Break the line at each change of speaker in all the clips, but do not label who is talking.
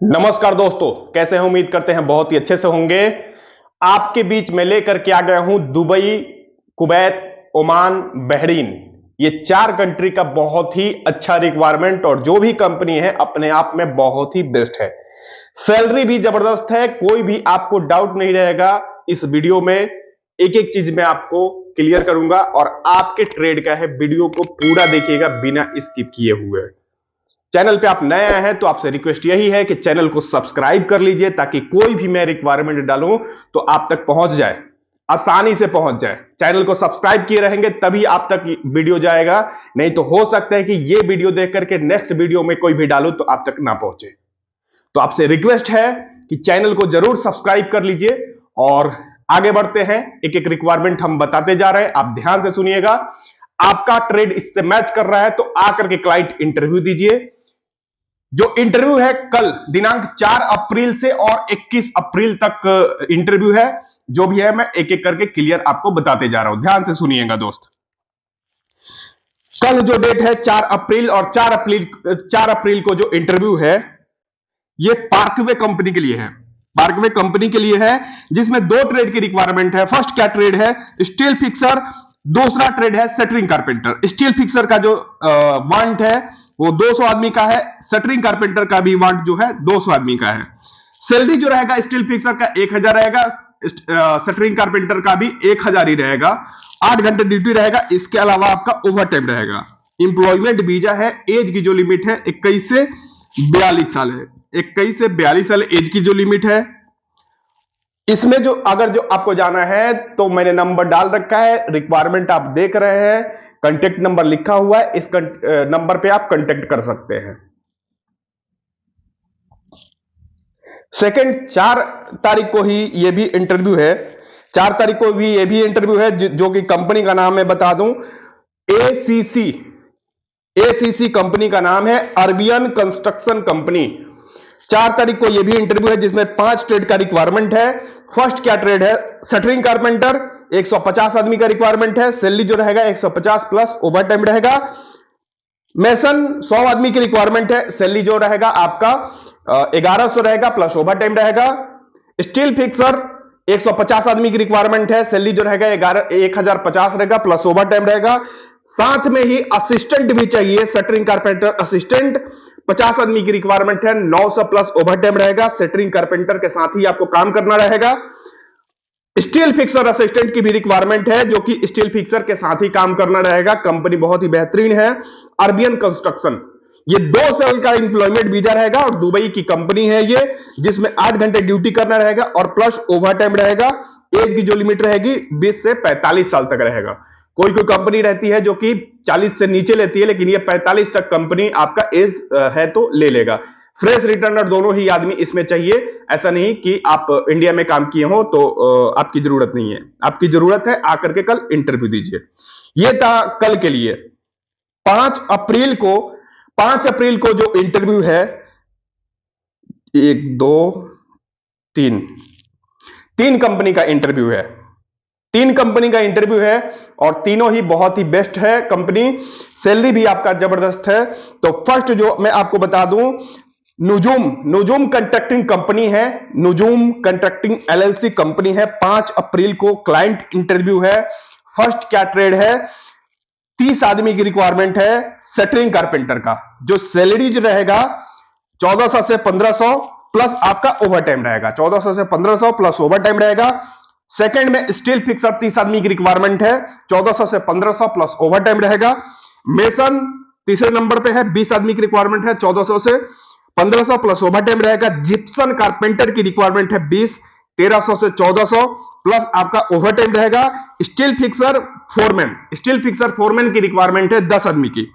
नमस्कार दोस्तों, कैसे हैं? उम्मीद करते हैं बहुत ही अच्छे से होंगे। आपके बीच में लेकर के आ गया हूं दुबई, कुवैत, ओमान, बहरीन, ये 4 कंट्री का बहुत ही अच्छा रिक्वायरमेंट और जो भी कंपनी है अपने आप में बहुत ही बेस्ट है। सैलरी भी जबरदस्त है, कोई भी आपको डाउट नहीं रहेगा। इस वीडियो में एक एक चीज मैं आपको क्लियर करूंगा और आपके ट्रेड का है। वीडियो को पूरा देखिएगा बिना स्किप किए हुए। चैनल पे आप नए आए हैं तो आपसे रिक्वेस्ट यही है कि चैनल को सब्सक्राइब कर लीजिए ताकि कोई भी मैं रिक्वायरमेंट डालूं तो आप तक पहुंच जाए, आसानी से पहुंच जाए। चैनल को सब्सक्राइब किए रहेंगे तभी आप तक वीडियो जाएगा, नहीं तो हो सकता है कि ये वीडियो देख करके नेक्स्ट वीडियो में कोई भी डालूं तो आप तक ना पहुंचे। तो आपसे रिक्वेस्ट है कि चैनल को जरूर सब्सक्राइब कर लीजिए और आगे बढ़ते हैं। एक एक रिक्वायरमेंट हम बताते जा रहे हैं, आप ध्यान से सुनिएगा। आपका ट्रेड इससे मैच कर रहा है तो आकर के क्लाइंट इंटरव्यू दीजिए। जो इंटरव्यू है कल दिनांक 4 अप्रैल से और 21 अप्रैल तक इंटरव्यू है। जो भी है मैं एक एक करके क्लियर आपको बताते जा रहा हूं, ध्यान से सुनिएगा दोस्त। कल जो डेट है 4 अप्रैल और 4 अप्रैल को जो इंटरव्यू है ये पार्कवे कंपनी के लिए है। पार्कवे कंपनी के लिए है जिसमें 2 ट्रेड की रिक्वायरमेंट है। फर्स्ट क्या ट्रेड है? Steel fixer. दूसरा ट्रेड है शटरिंग कारपेंटर। स्टील फिक्सर का जो वांट है वो 200 आदमी का है। शटरिंग कारपेंटर का भी वांट जो है 200 आदमी का है। सैलरी जो रहेगा स्टील फिक्सर का 1000 रहेगा, शटरिंग कारपेंटर का भी 1000 ही रहेगा। 8 घंटे ड्यूटी रहेगा, इसके अलावा आपका ओवर टाइम रहेगा। इंप्लॉयमेंट वीजा है। एज की जो लिमिट है 21 से 42 साल है। 21 से 42 साल एज की जो लिमिट है। इसमें जो अगर जो आपको जाना है तो मैंने नंबर डाल रखा है, रिक्वायरमेंट आप देख रहे हैं, कांटेक्ट नंबर लिखा हुआ है, इस नंबर पे आप कांटेक्ट कर सकते हैं। सेकंड 4 तारीख को ही ये भी इंटरव्यू है। 4 तारीख को भी ये भी इंटरव्यू है जो कि कंपनी का नाम मैं बता दूं, एसीसी। एसीसी कंपनी का नाम है, अरबियन कंस्ट्रक्शन कंपनी। 4 तारीख को यह भी इंटरव्यू है जिसमें 5 ट्रेड का रिक्वायरमेंट है। फर्स्ट क्या ट्रेड है? Shuttering carpenter. 150 आदमी का रिक्वायरमेंट है। सैलरी जो रहेगा 150 प्लस ओवर टाइम रहेगा। मेसन 100 आदमी की रिक्वायरमेंट है। सैलरी जो रहेगा आपका 1100 रहेगा प्लस ओवर टाइम रहेगा। स्टील फिक्सर 150 आदमी की रिक्वायरमेंट है। सैलरी जो रहेगा 1050 रहेगा प्लस ओवर टाइम रहेगा। साथ में ही असिस्टेंट भी चाहिए, शटरिंग कारपेंटर असिस्टेंट। 50 आदमी की रिक्वायरमेंट है, 900 प्लस ओवर टाइम रहेगा। शटरिंग कारपेंटर के साथ ही आपको काम करना रहेगा। स्टील फिक्सर असिस्टेंट की भी रिक्वायरमेंट है जो कि स्टील फिक्सर के साथ ही काम करना रहेगा। कंपनी बहुत ही बेहतरीन है, अरबियन कंस्ट्रक्शन। ये 2 साल का इंप्लॉयमेंट वीजा रहेगा और दुबई की कंपनी है ये, जिसमें 8 घंटे ड्यूटी करना रहेगा और प्लस ओवर टाइम रहेगा। एज की जो लिमिट रहेगी 20 से 45 साल तक रहेगा। कोई कोई कंपनी रहती है जो कि 40 से नीचे लेती है, लेकिन ये 45 तक कंपनी आपका एज है तो ले लेगा। फ्रेश रिटर्नर दोनों ही आदमी इसमें चाहिए। ऐसा नहीं कि आप इंडिया में काम किए हो तो आपकी जरूरत नहीं है। आपकी जरूरत है आकर के कल इंटरव्यू दीजिए। यह था कल के लिए। 5 अप्रैल को 5 अप्रैल को जो इंटरव्यू है, 1 2 3 कंपनी का इंटरव्यू है। 3 कंपनी का इंटरव्यू है और तीनों ही बहुत ही बेस्ट है कंपनी। सैलरी भी आपका जबरदस्त है। तो फर्स्ट जो मैं आपको बता दूं, नुजूम कंट्रैक्टिंग कंपनी है। नुजूम कंट्रैक्टिंग एलएलसी कंपनी है। 5 अप्रैल को क्लाइंट इंटरव्यू है। फर्स्ट क्या ट्रेड है? 30 आदमी की रिक्वायरमेंट है शटरिंग कारपेंटर का। जो सैलरी जो रहेगा 1400 से 1500 प्लस आपका ओवर टाइम रहेगा। 1400 से 1500 प्लस ओवर टाइम रहेगा। सेकंड में स्टील फिक्सर 30 आदमी की रिक्वायरमेंट है, 1400 से 1500 प्लस ओवर टाइम रहेगा। मेसन तीसरे नंबर पे है, 20 आदमी की रिक्वायरमेंट है, 1400 से 1500 प्लस ओवर टाइम रहेगा। जिप्सन कारपेंटर की रिक्वायरमेंट है 20, 1300 से 1400 प्लस आपका ओवर टाइम रहेगा। स्टील फिक्सर फोरमैन की रिक्वायरमेंट है 10 आदमी की।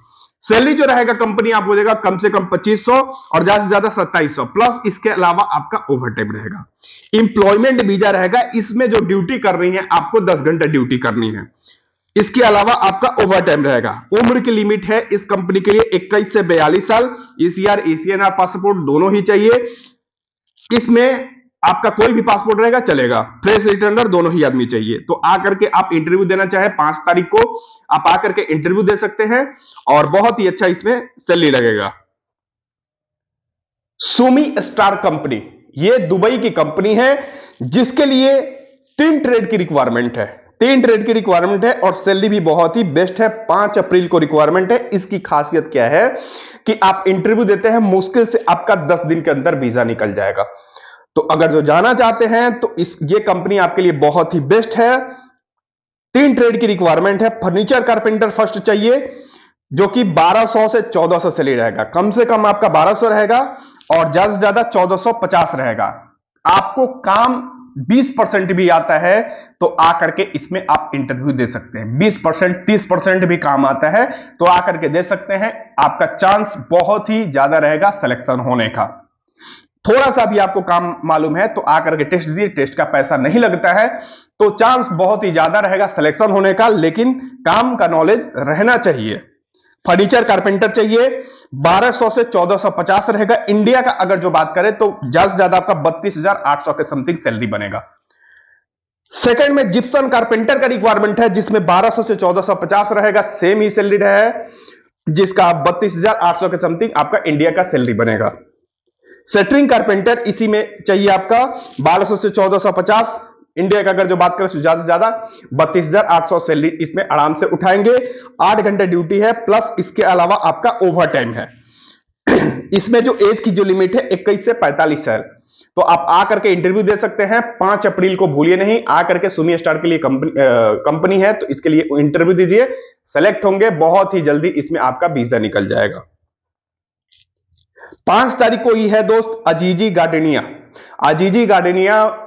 सैलरी जो रहेगा कंपनी आपको देगा कम से कम 2500 और ज्यादा से ज्यादा 2700 प्लस इसके अलावा आपका ओवर टाइम रहेगा। इंप्लॉयमेंट वीजा रहेगा, इसमें जो ड्यूटी कर रही है आपको 10 घंटे ड्यूटी करनी है। इसके अलावा आपका ओवर टाइम रहेगा। उम्र की लिमिट है इस कंपनी के लिए 21 से 42 साल। ईसीआर ईसीएनआर पासपोर्ट दोनों ही चाहिए। इसमें आपका कोई भी पासपोर्ट रहेगा चलेगा। फ्रेश रिटर्नर दोनों ही आदमी चाहिए। तो आकर के आप इंटरव्यू देना चाहे 5 तारीख को आप आकर के इंटरव्यू दे सकते हैं और बहुत ही अच्छा इसमें सैलरी लगेगा। सुमी स्टार कंपनी, यह दुबई की कंपनी है जिसके लिए 3 ट्रेड की रिक्वायरमेंट है, 3 ट्रेड की रिक्वायरमेंट है और सैलरी भी बहुत ही बेस्ट है। 5 अप्रैल को रिक्वायरमेंट है। इसकी खासियत क्या है कि आप इंटरव्यू देते हैं, मुश्किल से आपका 10 दिन के अंदर वीजा निकल जाएगा। तो अगर जो जाना चाहते हैं तो ये कंपनी आपके लिए बहुत ही बेस्ट है। 3 ट्रेड की रिक्वायरमेंट है। फर्नीचर कारपेंटर फर्स्ट चाहिए जो कि 1200 से 1400 सैलरी रहेगा, कम से कम आपका 1200 रहेगा और ज्यादा से ज्यादा 1450 रहेगा। आपको काम 20% भी आता है तो आकर के इसमें आप इंटरव्यू दे सकते हैं। 20% 30% भी काम आता है तो आकर के दे सकते हैं। आपका चांस बहुत ही ज्यादा रहेगा सिलेक्शन होने का। थोड़ा सा भी आपको काम मालूम है तो आकर के टेस्ट दीजिए, टेस्ट का पैसा नहीं लगता है तो चांस बहुत ही ज्यादा रहेगा सिलेक्शन होने का, लेकिन काम का नॉलेज रहना चाहिए। फर्नीचर कारपेंटर चाहिए, 1200 से 1450 रहेगा। इंडिया का अगर जो बात करें तो ज्यादा से ज्यादा आपका 32,800 के समथिंग सैलरी बनेगा। सेकंड में जिप्सन कारपेंटर का रिक्वायरमेंट है जिसमें 1200 से 1450 रहेगा, सेम ही सैलरी है जिसका 32,800 के समथिंग आपका इंडिया का सैलरी बनेगा। सेटरिंग कारपेंटर इसी में चाहिए आपका 1200 से 1450, इंडिया का अगर जो बात करें तो ज्यादा से ज्यादा 32,800 सैलरी इसमें आराम से उठाएंगे। 8 घंटे ड्यूटी है प्लस इसके अलावा आपका ओवर टाइम है। इसमें जो एज की जो लिमिट है 21 से 45 है। तो आप आकर के इंटरव्यू दे सकते हैं। 5 अप्रैल को भूलिए नहीं, आकर के सुमी स्टार के लिए कंपनी है तो इसके लिए इंटरव्यू दीजिए, सेलेक्ट होंगे, बहुत ही जल्दी इसमें आपका वीजा निकल जाएगा। 5 तारीख को ही है दोस्त अजीजी गार्डेनिया। अजीजी गार्डेनिया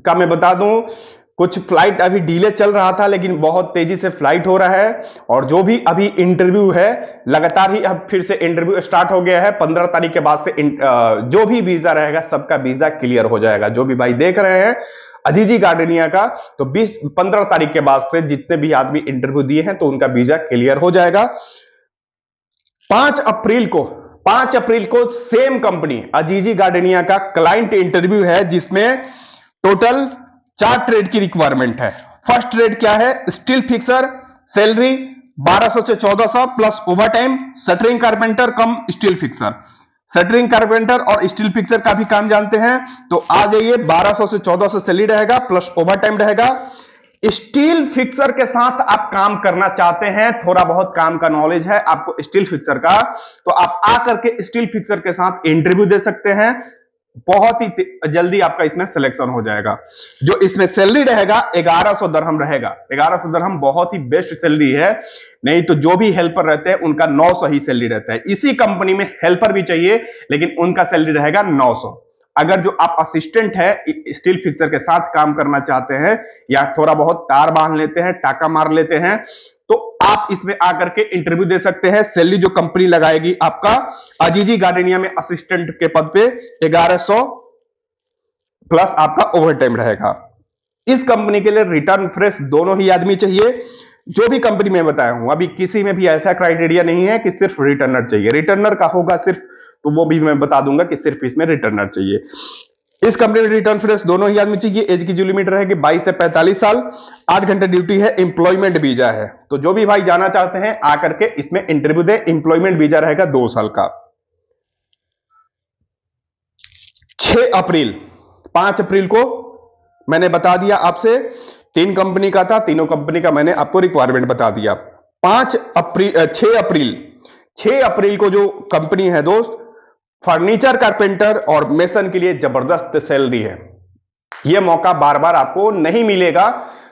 का मैं बता दूं कुछ फ्लाइट अभी डिले चल रहा था लेकिन बहुत तेजी से फ्लाइट हो रहा है और जो भी अभी इंटरव्यू है लगातार ही अब फिर से इंटरव्यू स्टार्ट हो गया है। 15 तारीख के बाद से जो भी वीजा रहेगा सबका वीजा क्लियर हो जाएगा। जो भी भाई देख रहे हैं अजीजी गार्डेनिया का तो 15 तारीख के बाद से जितने भी आदमी इंटरव्यू दिए हैं तो उनका वीजा क्लियर हो जाएगा। 5 अप्रैल को सेम कंपनी अजीजी गार्डेनिया का क्लाइंट इंटरव्यू है जिसमें टोटल 4 ट्रेड की रिक्वायरमेंट है। फर्स्ट ट्रेड क्या है? स्टील फिक्सर, सैलरी 1200 से 1400 plus over time. Shuttering carpenter cum steel fixer, shuttering carpenter और स्टील फिक्सर का भी काम जानते हैं तो आ जाइए। 1200 से 1400 सैलरी रहेगा प्लस ओवर टाइम रहेगा। स्टील फिक्सर के साथ आप काम करना चाहते हैं, थोड़ा बहुत काम का नॉलेज है आपको स्टील फिक्सर का, तो आप आकर के स्टील फिक्सर के साथ इंटरव्यू दे सकते हैं। बहुत ही जल्दी आपका इसमें सिलेक्शन हो जाएगा। जो इसमें सैलरी रहेगा 1100 दरहम रहेगा। 1100 दरहम बहुत ही बेस्ट सैलरी है, नहीं तो जो भी हेल्पर रहते हैं उनका 900 ही सैलरी रहता है। इसी कंपनी में हेल्पर भी चाहिए लेकिन उनका सैलरी रहेगा 900। अगर जो आप असिस्टेंट है स्टील फिक्सर के साथ काम करना चाहते हैं या थोड़ा बहुत तार बांध लेते हैं, टाका मार लेते हैं तो आप इसमें आकर के इंटरव्यू दे सकते हैं। सैलरी जो कंपनी लगाएगी आपका अजीजी गार्डेनिया में असिस्टेंट के पद पे 1100 प्लस आपका ओवर टाइम रहेगा। इस कंपनी के लिए रिटर्न फ्रेश दोनों ही आदमी चाहिए। जो भी कंपनी में बताया हूं अभी किसी में भी ऐसा क्राइटेरिया नहीं है कि सिर्फ रिटर्नर चाहिए। रिटर्नर का होगा सिर्फ तो वो भी मैं बता दूंगा कि सिर्फ इसमें रिटर्नर चाहिए। इस कंपनी में रिटर्न फ्रेश दोनों ही आदमी चाहिए। एज की जो लिमिट रहेगी 22 से 45 साल। 8 घंटे ड्यूटी है, एम्प्लॉयमेंट वीजा है। तो जो भी भाई जाना चाहते हैं आकर के इसमें इंटरव्यू दे। एम्प्लॉयमेंट वीजा रहेगा 2 साल का। 6 अप्रैल 5 अप्रैल को मैंने बता दिया आपसे 3 कंपनी का था, तीनों कंपनी का मैंने आपको रिक्वायरमेंट बता दिया। 6 अप्रैल को जो कंपनी है दोस्त फर्नीचर कारपेंटर और मेसन के लिए जबरदस्त सैलरी है। यह मौका बार बार आपको नहीं मिलेगा।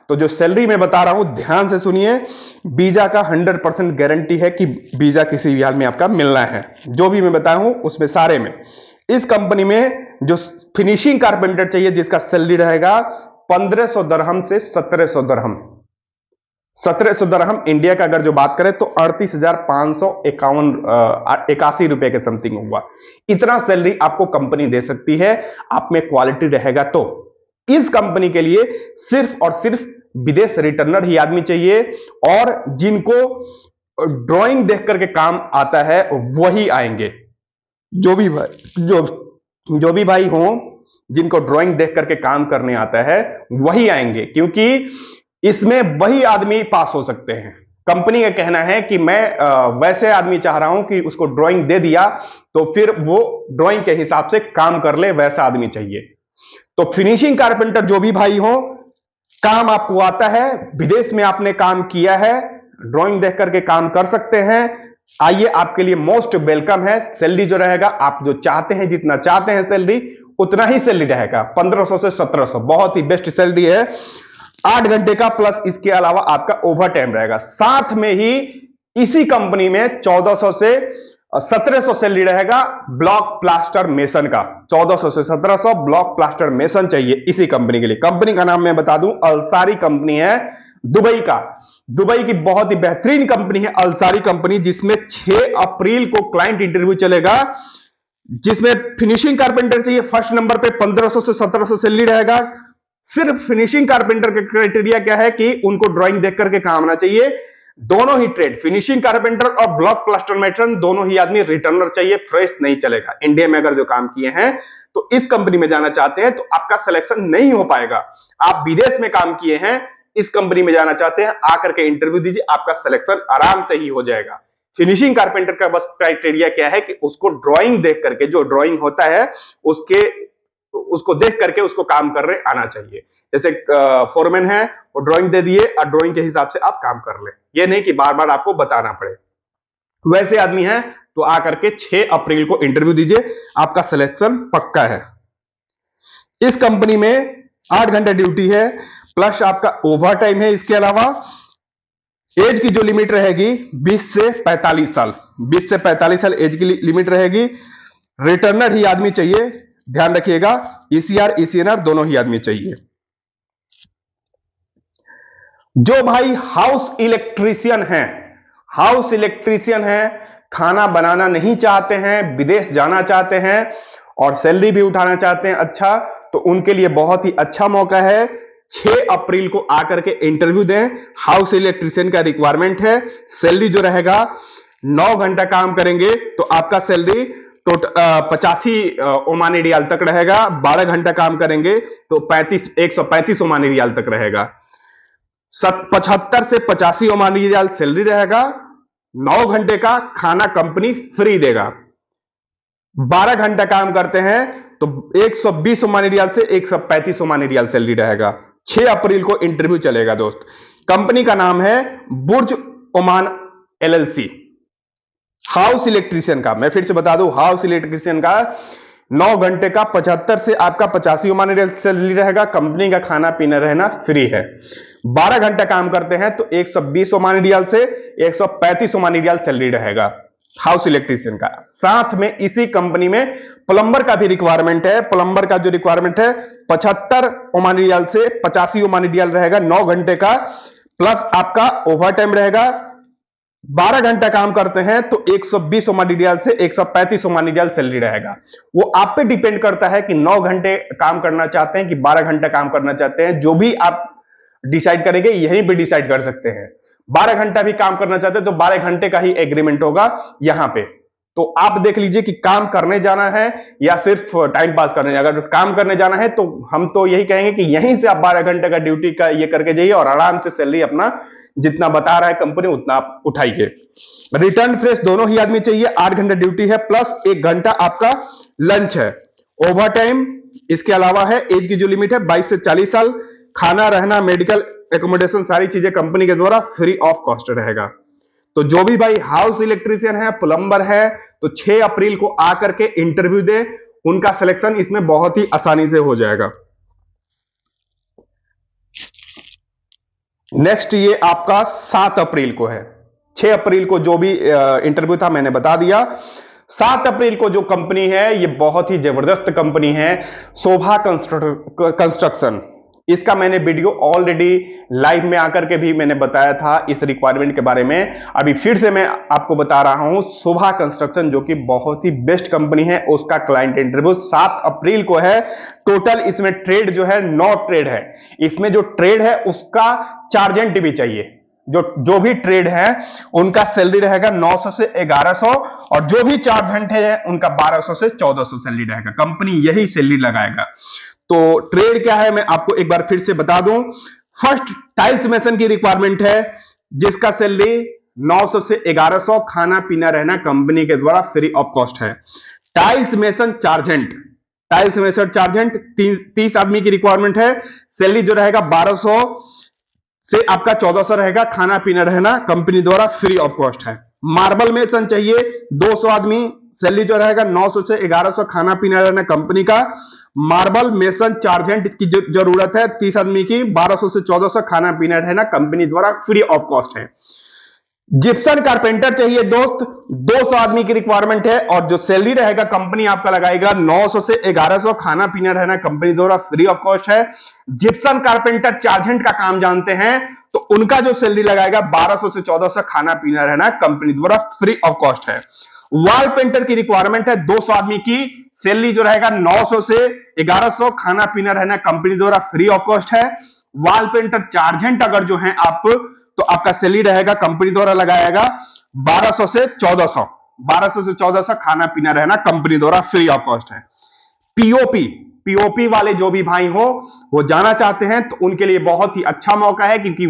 तो जो सैलरी मैं बता रहा हूं ध्यान से सुनिए। वीजा का 100% गारंटी है कि वीजा किसी भी हाल में आपका मिलना है। जो भी मैं बताया हूं उसमें सारे में इस कंपनी में जो फिनिशिंग कारपेंटर चाहिए जिसका सैलरी रहेगा 1500 दरहम से 1700 दरहम। 1700 दरहम इंडिया का अगर जो बात करें तो 38,581 रुपए के समथिंग होगा। इतना सैलरी आपको कंपनी दे सकती है, आप में क्वालिटी रहेगा तो। इस कंपनी के लिए सिर्फ और सिर्फ विदेश रिटर्नर ही आदमी चाहिए और जिनको ड्राइंग देख करके काम आता है वही आएंगे। जो भी भाई हो जिनको ड्राइंग देख करके काम करने आता है वही आएंगे, क्योंकि इसमें वही आदमी पास हो सकते हैं। कंपनी का कहना है कि मैं वैसे आदमी चाह रहा हूं कि उसको ड्राइंग दे दिया तो फिर वो ड्राइंग के हिसाब से काम कर ले, वैसा आदमी चाहिए। तो फिनिशिंग कारपेंटर जो भी भाई हो, काम आपको आता है, विदेश में आपने काम किया है, ड्राइंग देख करके काम कर सकते हैं, आइए, आपके लिए मोस्ट वेलकम है। सैलरी जो रहेगा, आप जो चाहते हैं, जितना चाहते हैं सैलरी, उतना ही सैलरी रहेगा, 1500 से 1700, बहुत ही बेस्ट सैलरी है। 8 घंटे का प्लस इसके अलावा आपका ओवर टाइम रहेगा। साथ में ही इसी कंपनी में 1400 से 1700 सैलरी रहेगा ब्लॉक प्लास्टर मेसन का। 1400 से 1700 ब्लॉक प्लास्टर मेसन चाहिए इसी कंपनी के लिए। कंपनी का नाम मैं बता दूं, अलसारी कंपनी है, दुबई का। दुबई की बहुत ही बेहतरीन कंपनी है अलसारी कंपनी, जिसमें 6 अप्रैल को क्लाइंट इंटरव्यू चलेगा, जिसमें फिनिशिंग कारपेंटर चाहिए। फर्स्ट नंबर पे 1500 से 1700 सैलरी रहेगा। सिर्फ फिनिशिंग कारपेंटर का क्राइटेरिया क्या है कि उनको ड्राइंग देख करके काम आना चाहिए। दोनों ही ट्रेड, फिनिशिंग कारपेंटर और ब्लॉक प्लास्टर मेट्रन, दोनों ही आदमी रिटर्नर चाहिए, फ्रेश नहीं चलेगा। इंडिया में अगर जो काम किए हैं तो इस कंपनी में जाना चाहते हैं तो आपका सिलेक्शन नहीं हो पाएगा। आप विदेश में काम किए हैं, इस कंपनी में जाना चाहते हैं, आकर के इंटरव्यू दीजिए, आपका सिलेक्शन आराम से ही हो जाएगा। फिनिशिंग कारपेंटर का बस क्राइटेरिया क्या है कि उसको ड्राइंग देख करके, जो ड्राइंग होता है उसको देख करके उसको काम कर रहे आना चाहिए। जैसे फोरमैन है, वो ड्राइंग दे दिए और ड्राइंग के हिसाब से आप काम कर ले, ये नहीं कि बार बार आपको बताना पड़े। वैसे आदमी है तो आकर के 6 अप्रैल को इंटरव्यू दीजिए, आपका सिलेक्शन पक्का है। इस कंपनी में 8 घंटे ड्यूटी है, प्लस आपका ओवर टाइम है। इसके अलावा एज की जो लिमिट रहेगी 20 से 45 साल, 20 से 45 साल एज की लिमिट रहेगी। रिटर्नर ही आदमी चाहिए, ध्यान रखिएगा, ईसीआर ईसीएनआर दोनों ही आदमी चाहिए। जो भाई हाउस इलेक्ट्रीशियन है, खाना बनाना नहीं चाहते हैं, विदेश जाना चाहते हैं और सैलरी भी उठाना चाहते हैं अच्छा, तो उनके लिए बहुत ही अच्छा मौका है। 6 अप्रैल को आकर के इंटरव्यू दें। हाउस इलेक्ट्रीशियन का रिक्वायरमेंट है। सैलरी जो रहेगा, 9 घंटा काम करेंगे तो आपका सैलरी टोटल 85 ओमानी रियाल तक रहेगा। 12 घंटा काम करेंगे तो 135 ओमानी रियाल तक रहेगा। 75 से 85 ओमानी रियाल सैलरी रहेगा। 9 घंटे का खाना कंपनी फ्री देगा। 12 घंटा काम करते हैं तो 120 ओमानी रियाल से 135 ओमानी रियाल सैलरी रहेगा। 6 अप्रैल को इंटरव्यू चलेगा दोस्त। कंपनी का नाम है बुर्ज ओमान एलएलसी। हाउस इलेक्ट्रीशियन का मैं फिर से बता दूं, हाउस इलेक्ट्रीशियन का 9 घंटे का 75 से आपका 85 ओमानी रियाल सैलरी रहेगा। कंपनी का खाना पीना रहना फ्री है। 12 घंटा काम करते हैं तो 120 ओमानी रियाल से 135 ओमानी रियाल सैलरी रहेगा हाउस इलेक्ट्रीशियन का। साथ में इसी कंपनी में प्लम्बर का भी रिक्वायरमेंट है। प्लम्बर का जो रिक्वायरमेंट है 75 ओमानी रियाल से 85 ओमानी रियाल रहेगा, 9 घंटे का, प्लस आपका ओवर टाइम रहेगा। 12 घंटा काम करते हैं तो 120 ओमानी रियाल से 135 ओमानी रियाल सैलरी रहेगा। वो आप पे डिपेंड करता है कि 9 घंटे काम करना चाहते हैं कि 12 घंटा काम करना चाहते हैं। जो भी आप डिसाइड करेंगे यहीं पे डिसाइड कर सकते हैं। 12 घंटा भी काम करना चाहते हैं तो 12 घंटे का ही एग्रीमेंट होगा यहां पे। तो आप देख लीजिए कि काम करने जाना है या सिर्फ टाइम पास करने जाना। अगर काम करने जाना है तो हम तो यही कहेंगे कि यहीं से आप 12 घंटे का ड्यूटी का ये करके जाइए और आराम से सैलरी अपना जितना बता रहा है कंपनी उतना आप उठाइए। रिटर्न फ्रेश दोनों ही आदमी चाहिए। 8 घंटे ड्यूटी है, प्लस 1 घंटा आपका लंच है। ओवर टाइम इसके अलावा है। एज की जो लिमिट है 22 से 40 साल। खाना, रहना, मेडिकल, एकोमोडेशन सारी चीजें कंपनी के द्वारा फ्री ऑफ कॉस्ट रहेगा। तो जो भी भाई हाउस इलेक्ट्रीशियन है, प्लम्बर है, तो 6 अप्रैल को आकर के इंटरव्यू दे, उनका सिलेक्शन इसमें बहुत ही आसानी से हो जाएगा। नेक्स्ट ये आपका 7 अप्रैल को है। 6 अप्रैल को जो भी इंटरव्यू था मैंने बता दिया। 7 अप्रैल को जो कंपनी है ये बहुत ही जबरदस्त कंपनी है, शोभा कंस्ट्रक्शन। इसका मैंने वीडियो ऑलरेडी लाइव में आकर के भी मैंने बताया था इस रिक्वायरमेंट के बारे में। अभी फिर से मैं आपको बता रहा हूं, शोभा कंस्ट्रक्शन जो कि बहुत ही बेस्ट कंपनी है, उसका क्लाइंट इंटरव्यू 7 अप्रैल को है। टोटल इसमें ट्रेड जो है 9 ट्रेड है। इसमें जो ट्रेड है उसका चार्जेंट भी चाहिए। जो भी ट्रेड है उनका सैलरी रहेगा 900 से 1100 और जो भी चार्जेंट है उनका 1200 से 1400 सैलरी रहेगा। कंपनी यही सैलरी लगाएगा। तो ट्रेड क्या है मैं आपको एक बार फिर से बता दूं। फर्स्ट टाइल्स मेसन की रिक्वायरमेंट है। जिसका सैलरी 900 से 1100, खाना पीना रहना कंपनी के द्वारा फ्री ऑफ कॉस्ट है। टाइल्स मेसन चार्जेंट, टाइल्स मेसन चार्जेंट 30 आदमी की रिक्वायरमेंट है। सैलरी जो रहेगा 1200 से आपका 1400 रहेगा, खाना पीना रहना कंपनी द्वारा फ्री ऑफ कॉस्ट है। मार्बल मेसन चाहिए 200 आदमी, सैलरी जो रहेगा 900 से 1100, खाना पीना रहना कंपनी का। मार्बल मेसन चार्जेंट की जरूरत है 30 आदमी की, 1200 से 1400, खाना पीना रहना कंपनी द्वारा फ्री ऑफ कॉस्ट है। जिप्सन कारपेंटर चाहिए दोस्त, 200 आदमी की रिक्वायरमेंट है, और जो सैलरी रहेगा कंपनी आपका लगाएगा 900 से 1100, खाना पीना रहना कंपनी द्वारा फ्री ऑफ कॉस्ट है। जिप्सन कारपेंटर चार्जेंट का काम जानते हैं तो उनका जो सैलरी लगाएगा 1200 से 1400, खाना पीना रहना कंपनी द्वारा फ्री ऑफ कॉस्ट है। वॉल पेंटर की रिक्वायरमेंट है 200 आदमी की, सैलरी जो रहेगा 900 से 1100, खाना पीना रहना कंपनी द्वारा फ्री ऑफ कॉस्ट है। वॉल पेंटर चार्जेंट अगर जो है आप, तो आपका सैलरी रहेगा कंपनी द्वारा लगाएगा 1200 से 1400, 1200 से 1400, खाना पीना रहना कंपनी द्वारा फ्री ऑफ कॉस्ट है। पीओपी, पीओपी वाले जो भी भाई हो वो जाना चाहते हैं तो उनके लिए बहुत ही अच्छा मौका है, क्योंकि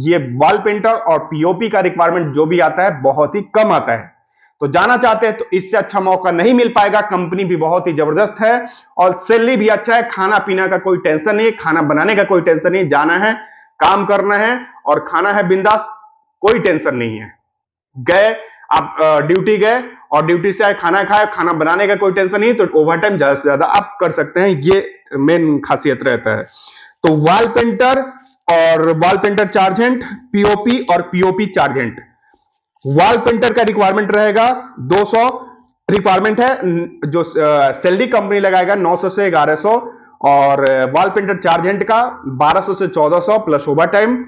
ये वॉल पेंटर और पीओपी का रिक्वायरमेंट जो भी आता है बहुत ही कम आता है। तो जाना चाहते हैं तो इससे अच्छा मौका नहीं मिल पाएगा। कंपनी भी बहुत ही जबरदस्त है और सैलरी भी अच्छा है, खाना पीना का कोई टेंशन नहीं, खाना बनाने का कोई टेंशन नहीं, जाना है, काम करना है और खाना है बिंदास, कोई टेंशन नहीं है। गए आप ड्यूटी गए और ड्यूटी से आए, खाना खाए, खाना बनाने का कोई टेंशन नहीं, तो ओवर टाइम ज्यादा से ज्यादा आप कर सकते हैं, ये मेन खासियत रहता है। तो वॉल पेंटर और वॉल पेंटर चार्जेंट, पीओपी और पीओपी चार्जेंट। वॉल पेंटर का रिक्वायरमेंट रहेगा 200 रिक्वायरमेंट है, जो सैलरी कंपनी लगाएगा 900 से 1100, और वॉल पेंटर चार्जेंट का 1200 से 1400 प्लस ओवर टाइम।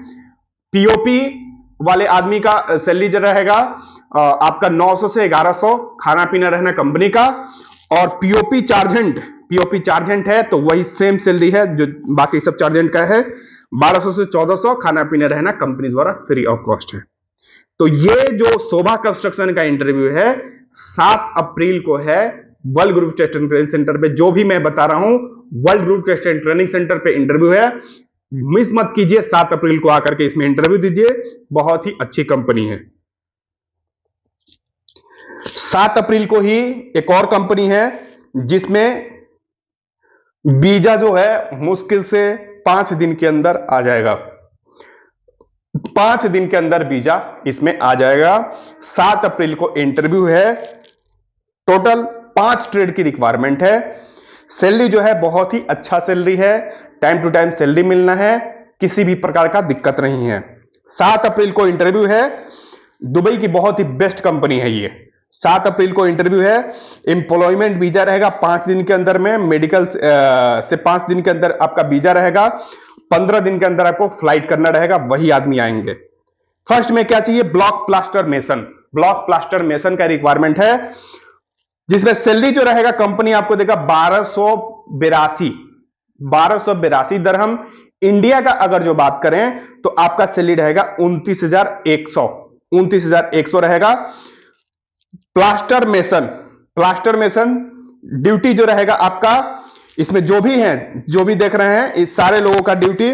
पीओपी वाले आदमी का सैलरी जो रहेगा आपका 900 से 1100, खाना पीना रहना कंपनी का। और पीओपी चार्जेंट है तो वही सेम सैलरी है जो बाकी सब चार्जेंट का है, 1200 से 1400, खाना पीना रहना कंपनी द्वारा फ्री ऑफ कॉस्ट है। तो ये जो शोभा कंस्ट्रक्शन का इंटरव्यू है 7 अप्रैल को है world group test and training centre पे। जो भी मैं बता रहा हूं world group test and training centre पे इंटरव्यू है, मिस मत कीजिए। 7 अप्रैल को आकर के इसमें इंटरव्यू दीजिए, बहुत ही अच्छी कंपनी है। 7 अप्रैल को ही एक और कंपनी है जिसमें वीजा जो है मुश्किल से 5 दिन के अंदर आ जाएगा, 5 दिन के अंदर वीजा इसमें आ जाएगा। 7 अप्रैल को इंटरव्यू है, टोटल 5 ट्रेड की रिक्वायरमेंट है। सैलरी जो है बहुत ही अच्छा सैलरी है, टाइम टू टाइम सैलरी मिलना है, किसी भी प्रकार का दिक्कत नहीं है। 7 अप्रैल को इंटरव्यू है, दुबई की बहुत ही बेस्ट कंपनी है ये। 7 अप्रैल को इंटरव्यू है, एम्प्लॉयमेंट वीजा रहेगा 5 दिन के अंदर में, मेडिकल से 5 दिन के अंदर आपका वीजा रहेगा, 15 दिन के अंदर आपको फ्लाइट करना रहेगा, वही आदमी आएंगे। फर्स्ट में क्या चाहिए, block plaster mason, block plaster mason का रिक्वायरमेंट है, जिसमें सैलरी जो रहेगा कंपनी आपको देगा 1282 दरहम। इंडिया का अगर जो बात करें तो आपका सैलरी रहेगा 29,100 रहेगा। प्लास्टर मेसन ड्यूटी जो रहेगा आपका, इसमें जो भी हैं, जो भी देख रहे हैं, इस सारे लोगों का ड्यूटी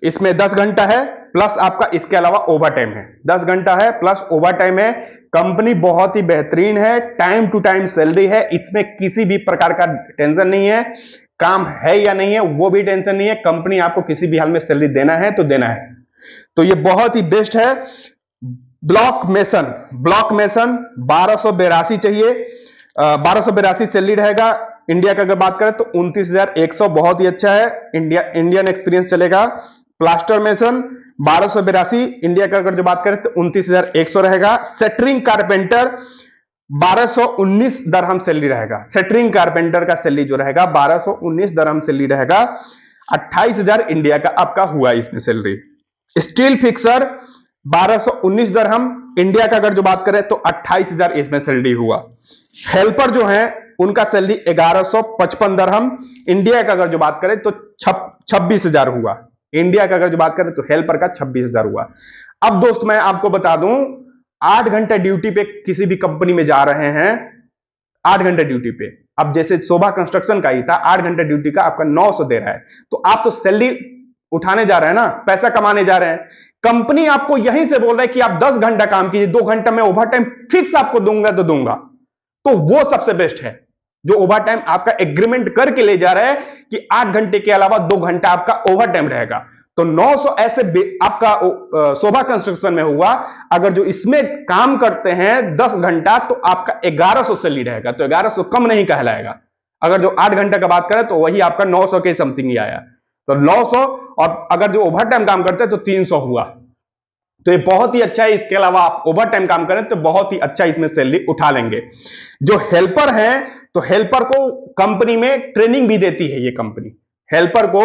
इसमें 10 घंटा है, प्लस आपका इसके अलावा ओवर टाइम है, 10 घंटा है प्लस ओवर टाइम है। कंपनी बहुत ही बेहतरीन है, टाइम टू टाइम सैलरी है, इसमें किसी भी प्रकार का टेंशन नहीं है, काम है या नहीं है वो भी टेंशन नहीं है, कंपनी आपको किसी भी हाल में सैलरी देना है तो देना है। तो ये बहुत ही बेस्ट है। ब्लॉक मेसन 1282 चाहिए, 1282 सैलरी रहेगा। इंडिया का अगर बात करें तो 29,100 बहुत ही अच्छा है, इंडियन एक्सपीरियंस चलेगा। प्लास्टर मेसन 1282, इंडिया का अगर जो बात करें तो 29,100 रहेगा। सेटरिंग कारपेंटर 1219 दरहम सैलरी रहेगा, सेटरिंग कारपेंटर का सैलरी जो रहेगा 1219 दरहम सैलरी रहेगा, 28,000 इंडिया का आपका हुआ इसमें सैलरी। स्टील फिक्सर 1219 दरहम, इंडिया का अगर जो बात करें तो 28,000 इसमें सैलरी हुआ। हेल्पर जो है उनका सैलरी 1155 दरहम, इंडिया का अगर जो बात करें तो 26,000 हुआ, इंडिया का अगर जो बात करें तो हेल्पर का 26,000 हुआ। अब दोस्त मैं आपको बता दूं, 8 घंटे ड्यूटी पे किसी भी कंपनी में जा रहे हैं, 8 घंटे ड्यूटी पे, अब जैसे शोभा कंस्ट्रक्शन का ही था, 8 घंटे ड्यूटी का आपका 900 दे रहा है, तो आप तो सैलरी उठाने जा रहे हैं ना, पैसा कमाने जा रहे हैं। कंपनी आपको यहीं से बोल रहा है कि आप 10 घंटा काम कीजिए, 2 घंटा में ओवर टाइम फिक्स आपको दूंगा तो दूंगा, तो वो सबसे बेस्ट है। जो ओवर टाइम आपका एग्रीमेंट करके ले जा रहा है कि 8 घंटे के अलावा 2 घंटा आपका ओवर टाइम रहेगा। तो 900 ऐसे आपका शोभा कंस्ट्रक्शन में हुआ, अगर जो इसमें काम करते हैं 10 घंटा तो आपका 1100 सैलरी रहेगा, तो 1100 कम नहीं कहलाएगा। अगर जो 8 घंटे का बात करें तो वही आपका 900 के समथिंग ही आया, तो 900, और अगर जो ओवर टाइम काम करते हैं तो 300 हुआ। तो ये बहुत ही अच्छा है। इसके अलावा आप ओवर टाइम काम करें तो बहुत ही अच्छा इसमें सैलरी उठा लेंगे। जो हेल्पर है, तो हेल्पर को कंपनी में ट्रेनिंग भी देती है ये कंपनी। हेल्पर को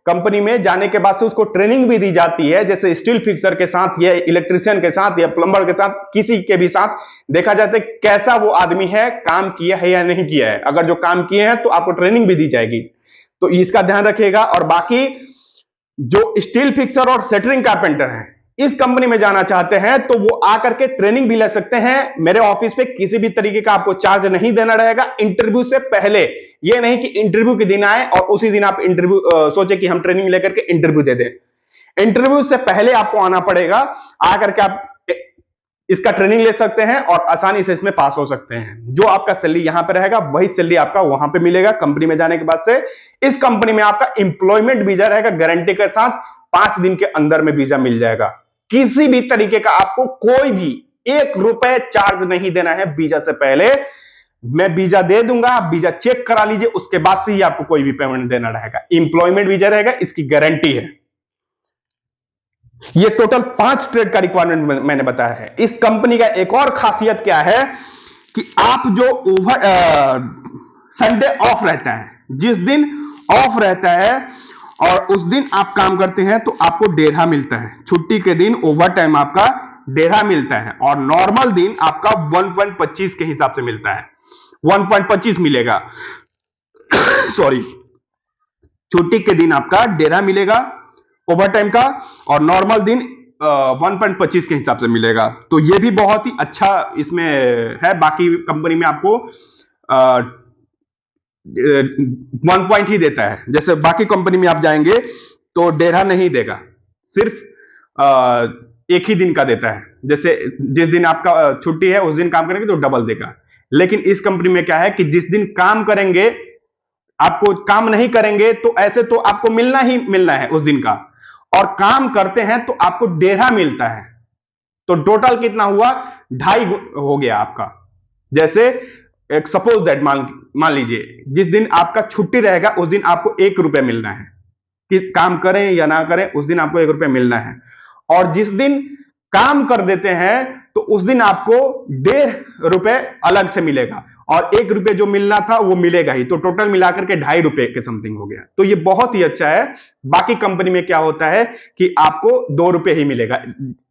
कंपनी में जाने के बाद से उसको ट्रेनिंग भी दी जाती है, जैसे स्टील फिक्सर के साथ या इलेक्ट्रिशियन के साथ या प्लम्बर के साथ, किसी के भी साथ देखा जाता है कैसा वो आदमी है, काम किया है या नहीं किया है। अगर जो काम किए हैं तो आपको ट्रेनिंग भी दी जाएगी, तो इसका ध्यान रखिएगा। और बाकी जो स्टील फिक्सर और सेटरिंग कारपेंटर हैं, इस कंपनी में जाना चाहते हैं तो वो आकर के ट्रेनिंग भी ले सकते हैं मेरे ऑफिस पे। किसी भी तरीके का आपको चार्ज नहीं देना रहेगा इंटरव्यू से पहले। ये नहीं कि इंटरव्यू के दिन आए और उसी दिन आप इंटरव्यू सोचे कि हम ट्रेनिंग लेकर के इंटरव्यू दे दें। इंटरव्यू से पहले आपको आना पड़ेगा, आकर के आप इसका ट्रेनिंग ले सकते हैं और आसानी से इसमें पास हो सकते हैं। जो आपका सैलरी यहां पे रहेगा वही सैलरी आपका वहां पे मिलेगा कंपनी में जाने के बाद से। इस कंपनी में आपका एम्प्लॉयमेंट वीजा रहेगा गारंटी के साथ, 5 दिन के अंदर में वीजा मिल जाएगा। किसी भी तरीके का आपको कोई भी 1 रुपए चार्ज नहीं देना है वीजा से पहले। मैं वीजा दे दूंगा, आप वीजा चेक करा लीजिए, उसके बाद से ही आपको कोई भी पेमेंट देना रहेगा। एम्प्लॉयमेंट वीजा रहेगा, इसकी गारंटी है। ये टोटल 5 ट्रेड का रिक्वायरमेंट मैंने बताया है। इस कंपनी का एक और खासियत क्या है कि आप जो संडे ऑफ रहता है, जिस दिन ऑफ रहता है और उस दिन आप काम करते हैं तो आपको डेढ़ा मिलता है। छुट्टी के दिन ओवर टाइम आपका डेढ़ा मिलता है, और नॉर्मल दिन आपका 1.25 के हिसाब से मिलता है, 1.25 मिलेगा। सॉरी, छुट्टी के दिन आपका डेढ़ा मिलेगा ओवर टाइम का, और नॉर्मल दिन 1.25 के हिसाब से मिलेगा। तो ये भी बहुत ही अच्छा इसमें है। बाकी कंपनी में आपको 1 पॉइंट ही देता है। जैसे बाकी कंपनी में आप जाएंगे तो डेढ़ा नहीं देगा, सिर्फ एक ही दिन का देता है। जैसे जिस दिन आपका छुट्टी है उस दिन काम करेंगे तो डबल देगा। लेकिन इस कंपनी में क्या है कि जिस दिन काम करेंगे, आपको काम नहीं करेंगे तो ऐसे तो आपको मिलना ही मिलना है उस दिन का, और काम करते हैं तो आपको डेढ़ा मिलता है। तो टोटल कितना हुआ, 2.5 हो गया आपका। जैसे एक सपोज दैट मान लीजिए जिस दिन आपका छुट्टी रहेगा उस दिन आपको 1 रुपया मिलना है, कि काम करें या ना करें उस दिन आपको 1 रुपया मिलना है। और जिस दिन काम कर देते हैं तो उस दिन आपको 1.5 रुपए अलग से मिलेगा, और 1 रुपये जो मिलना था वो मिलेगा ही। तो टोटल मिलाकर के 2.5 रुपए के समथिंग हो गया। तो ये बहुत ही अच्छा है। बाकी कंपनी में क्या होता है कि आपको 2 रुपए ही मिलेगा।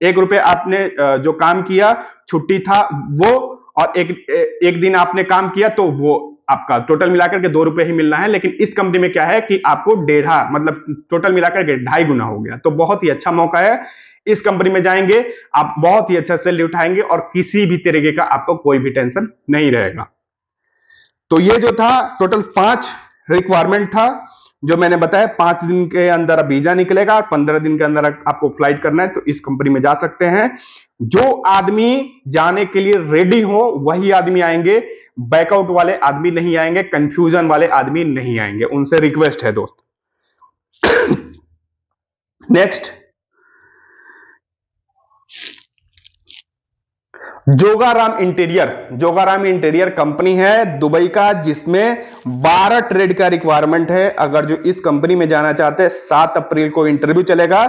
1 रुपये आपने जो काम किया, छुट्टी था वो, और एक दिन आपने काम किया तो वो आपका टोटल मिलाकर के 2 रुपए ही मिलना है। लेकिन इस कंपनी में क्या है कि आपको डेढ़ा, मतलब टोटल मिलाकर के 2.5 गुना हो गया। तो बहुत ही अच्छा मौका है। इस कंपनी में जाएंगे आप बहुत ही अच्छा सैलरी उठाएंगे और किसी भी तरीके का आपको कोई भी टेंशन नहीं रहेगा। तो ये जो था टोटल 5 रिक्वायरमेंट था जो मैंने बताया। 5 दिन के अंदर वीजा निकलेगा और 15 दिन के अंदर आपको फ्लाइट करना है तो इस कंपनी में जा सकते हैं। जो आदमी जाने के लिए रेडी हो वही आदमी आएंगे, बैकआउट वाले आदमी नहीं आएंगे, कंफ्यूजन वाले आदमी नहीं आएंगे। उनसे रिक्वेस्ट है दोस्त। Next, Jogaram interior. Jogaram interior company है दुबई का, जिसमें 12 ट्रेड का रिक्वायरमेंट है। अगर जो इस कंपनी में जाना चाहते हैं 7 अप्रैल को इंटरव्यू चलेगा।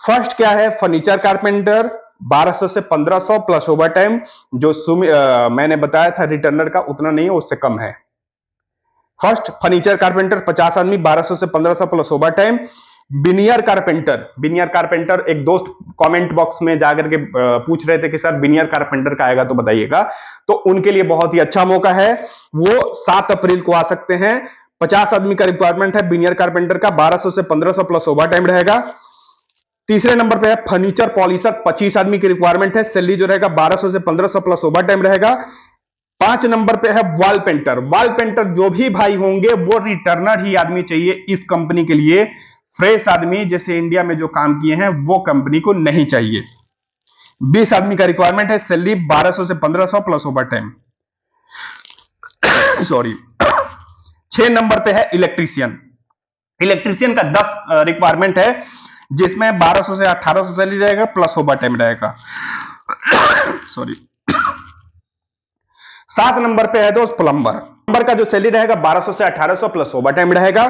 फर्स्ट क्या है, फर्नीचर कारपेंटर 1200 से 1500 प्लस ओवर टाइम। जो मैंने बताया था रिटर्नर का उतना नहीं है, उससे कम है। फर्स्ट फर्नीचर कारपेंटर 50 आदमी 1200 से 1500 plus over time. Veneer carpenter एक दोस्त कमेंट बॉक्स में जाकर के पूछ रहे थे कि सर बिनियर कारपेंटर का आएगा तो बताइएगा। तो उनके लिए बहुत ही अच्छा मौका है, वो 7 अप्रैल को आ सकते हैं। 50 आदमी का रिक्वायरमेंट है बिनियर कारपेंटर का, 1200 से 1500 प्लस ओवर टाइम रहेगा। तीसरे नंबर पे है फर्नीचर पॉलिशर, 25 आदमी की रिक्वायरमेंट है, सैलरी जो रहेगा 1200 से 1500 प्लस ओवर टाइम रहेगा। 5 नंबर पे है वॉल पेंटर। वॉल पेंटर जो भी भाई होंगे वो रिटर्नर ही आदमी चाहिए इस कंपनी के लिए। फ्रेश आदमी जैसे इंडिया में जो काम किए हैं वो कंपनी को नहीं चाहिए। 20 आदमी का रिक्वायरमेंट है, सैलरी 1200 से 1500 plus over time. Sorry. 6 number पे है इलेक्ट्रीशियन। इलेक्ट्रीशियन का 10 रिक्वायरमेंट है, जिसमें 1200 से 1800 सैलरी रहेगा प्लस ओवर टाइम रहेगा। सॉरी। 7 नंबर पे है दोस्त प्लम्बर। प्लम्बर का जो सैलरी रहेगा 1200 से 1800 प्लस ओवर टाइम रहेगा।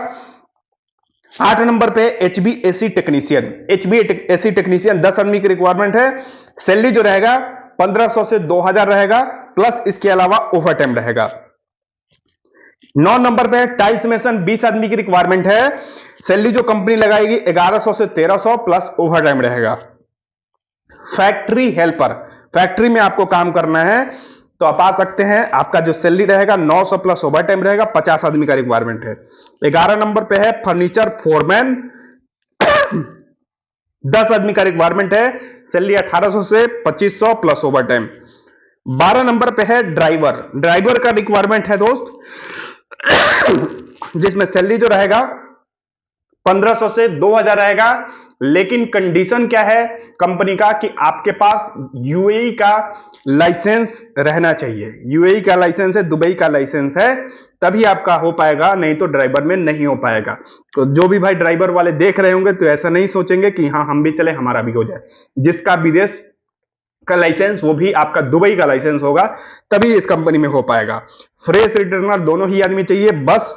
8 नंबर पे HVAC टेक्नीशियन। HVAC टेक्नीशियन 10 आदमी की रिक्वायरमेंट है, सैलरी जो रहेगा 1500 से 2000 रहेगा प्लस इसके अलावा ओवर टाइम रहेगा। 9 नंबर पे टाइल्स मेसन 20 आदमी की रिक्वायरमेंट है, सैलरी जो कंपनी लगाएगी 1100 से 1300 प्लस ओवर टाइम रहेगा। फैक्ट्री हेल्पर, फैक्ट्री में आपको काम करना है तो आप आ सकते हैं, आपका जो सैलरी रहेगा 900 प्लस ओवर टाइम रहेगा, 50 आदमी का रिक्वायरमेंट है। 11 नंबर पे है फर्नीचर फोरमैन 10 आदमी का रिक्वायरमेंट है, सैलरी 1800 से 2500 प्लस ओवर टाइम। 12 नंबर पे है ड्राइवर। ड्राइवर का रिक्वायरमेंट है दोस्त, जिसमें सैलरी जो रहेगा 1500 से 2000 रहेगा, लेकिन कंडीशन क्या है कंपनी का कि आपके पास यूएई का लाइसेंस रहना चाहिए। यूएई का लाइसेंस है, दुबई का लाइसेंस है, तभी आपका हो पाएगा, नहीं तो ड्राइवर में नहीं हो पाएगा। तो जो भी भाई ड्राइवर वाले देख रहे होंगे तो ऐसा नहीं सोचेंगे कि हाँ हम भी चले हमारा भी हो जाए। जिसका विदेश का लाइसेंस वो भी आपका दुबई का लाइसेंस होगा, तभी इस कंपनी में हो पाएगा। फ्रेश रिटर्नर दोनों ही आदमी चाहिए, बस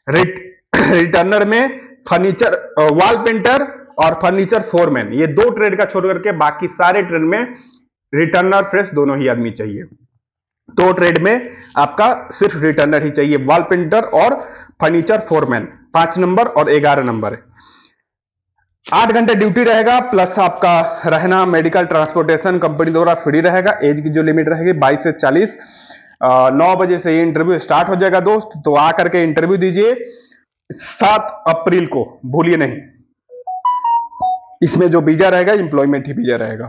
रिटर्नर में फर्नीचर वॉल पेंटर और फर्नीचर फोरमैन, ये 2 ट्रेड का छोड़ करके बाकी सारे ट्रेड में रिटर्नर फ्रेश दोनों ही आदमी चाहिए। 2 ट्रेड में आपका सिर्फ रिटर्नर ही चाहिए, वॉल पेंटर और फर्नीचर फोरमैन। 5 नंबर और 11 नंबर। 8 घंटे ड्यूटी रहेगा प्लस आपका रहना, मेडिकल, ट्रांसपोर्टेशन कंपनी द्वारा फ्री रहेगा। एज की जो लिमिट रहेगी 22 से 40। 9 बजे से ये इंटरव्यू स्टार्ट हो जाएगा दोस्त, तो आकर के इंटरव्यू दीजिए 7 अप्रैल को, भूलिए नहीं। इसमें जो वीजा रहेगा एम्प्लॉयमेंट ही वीजा रहेगा।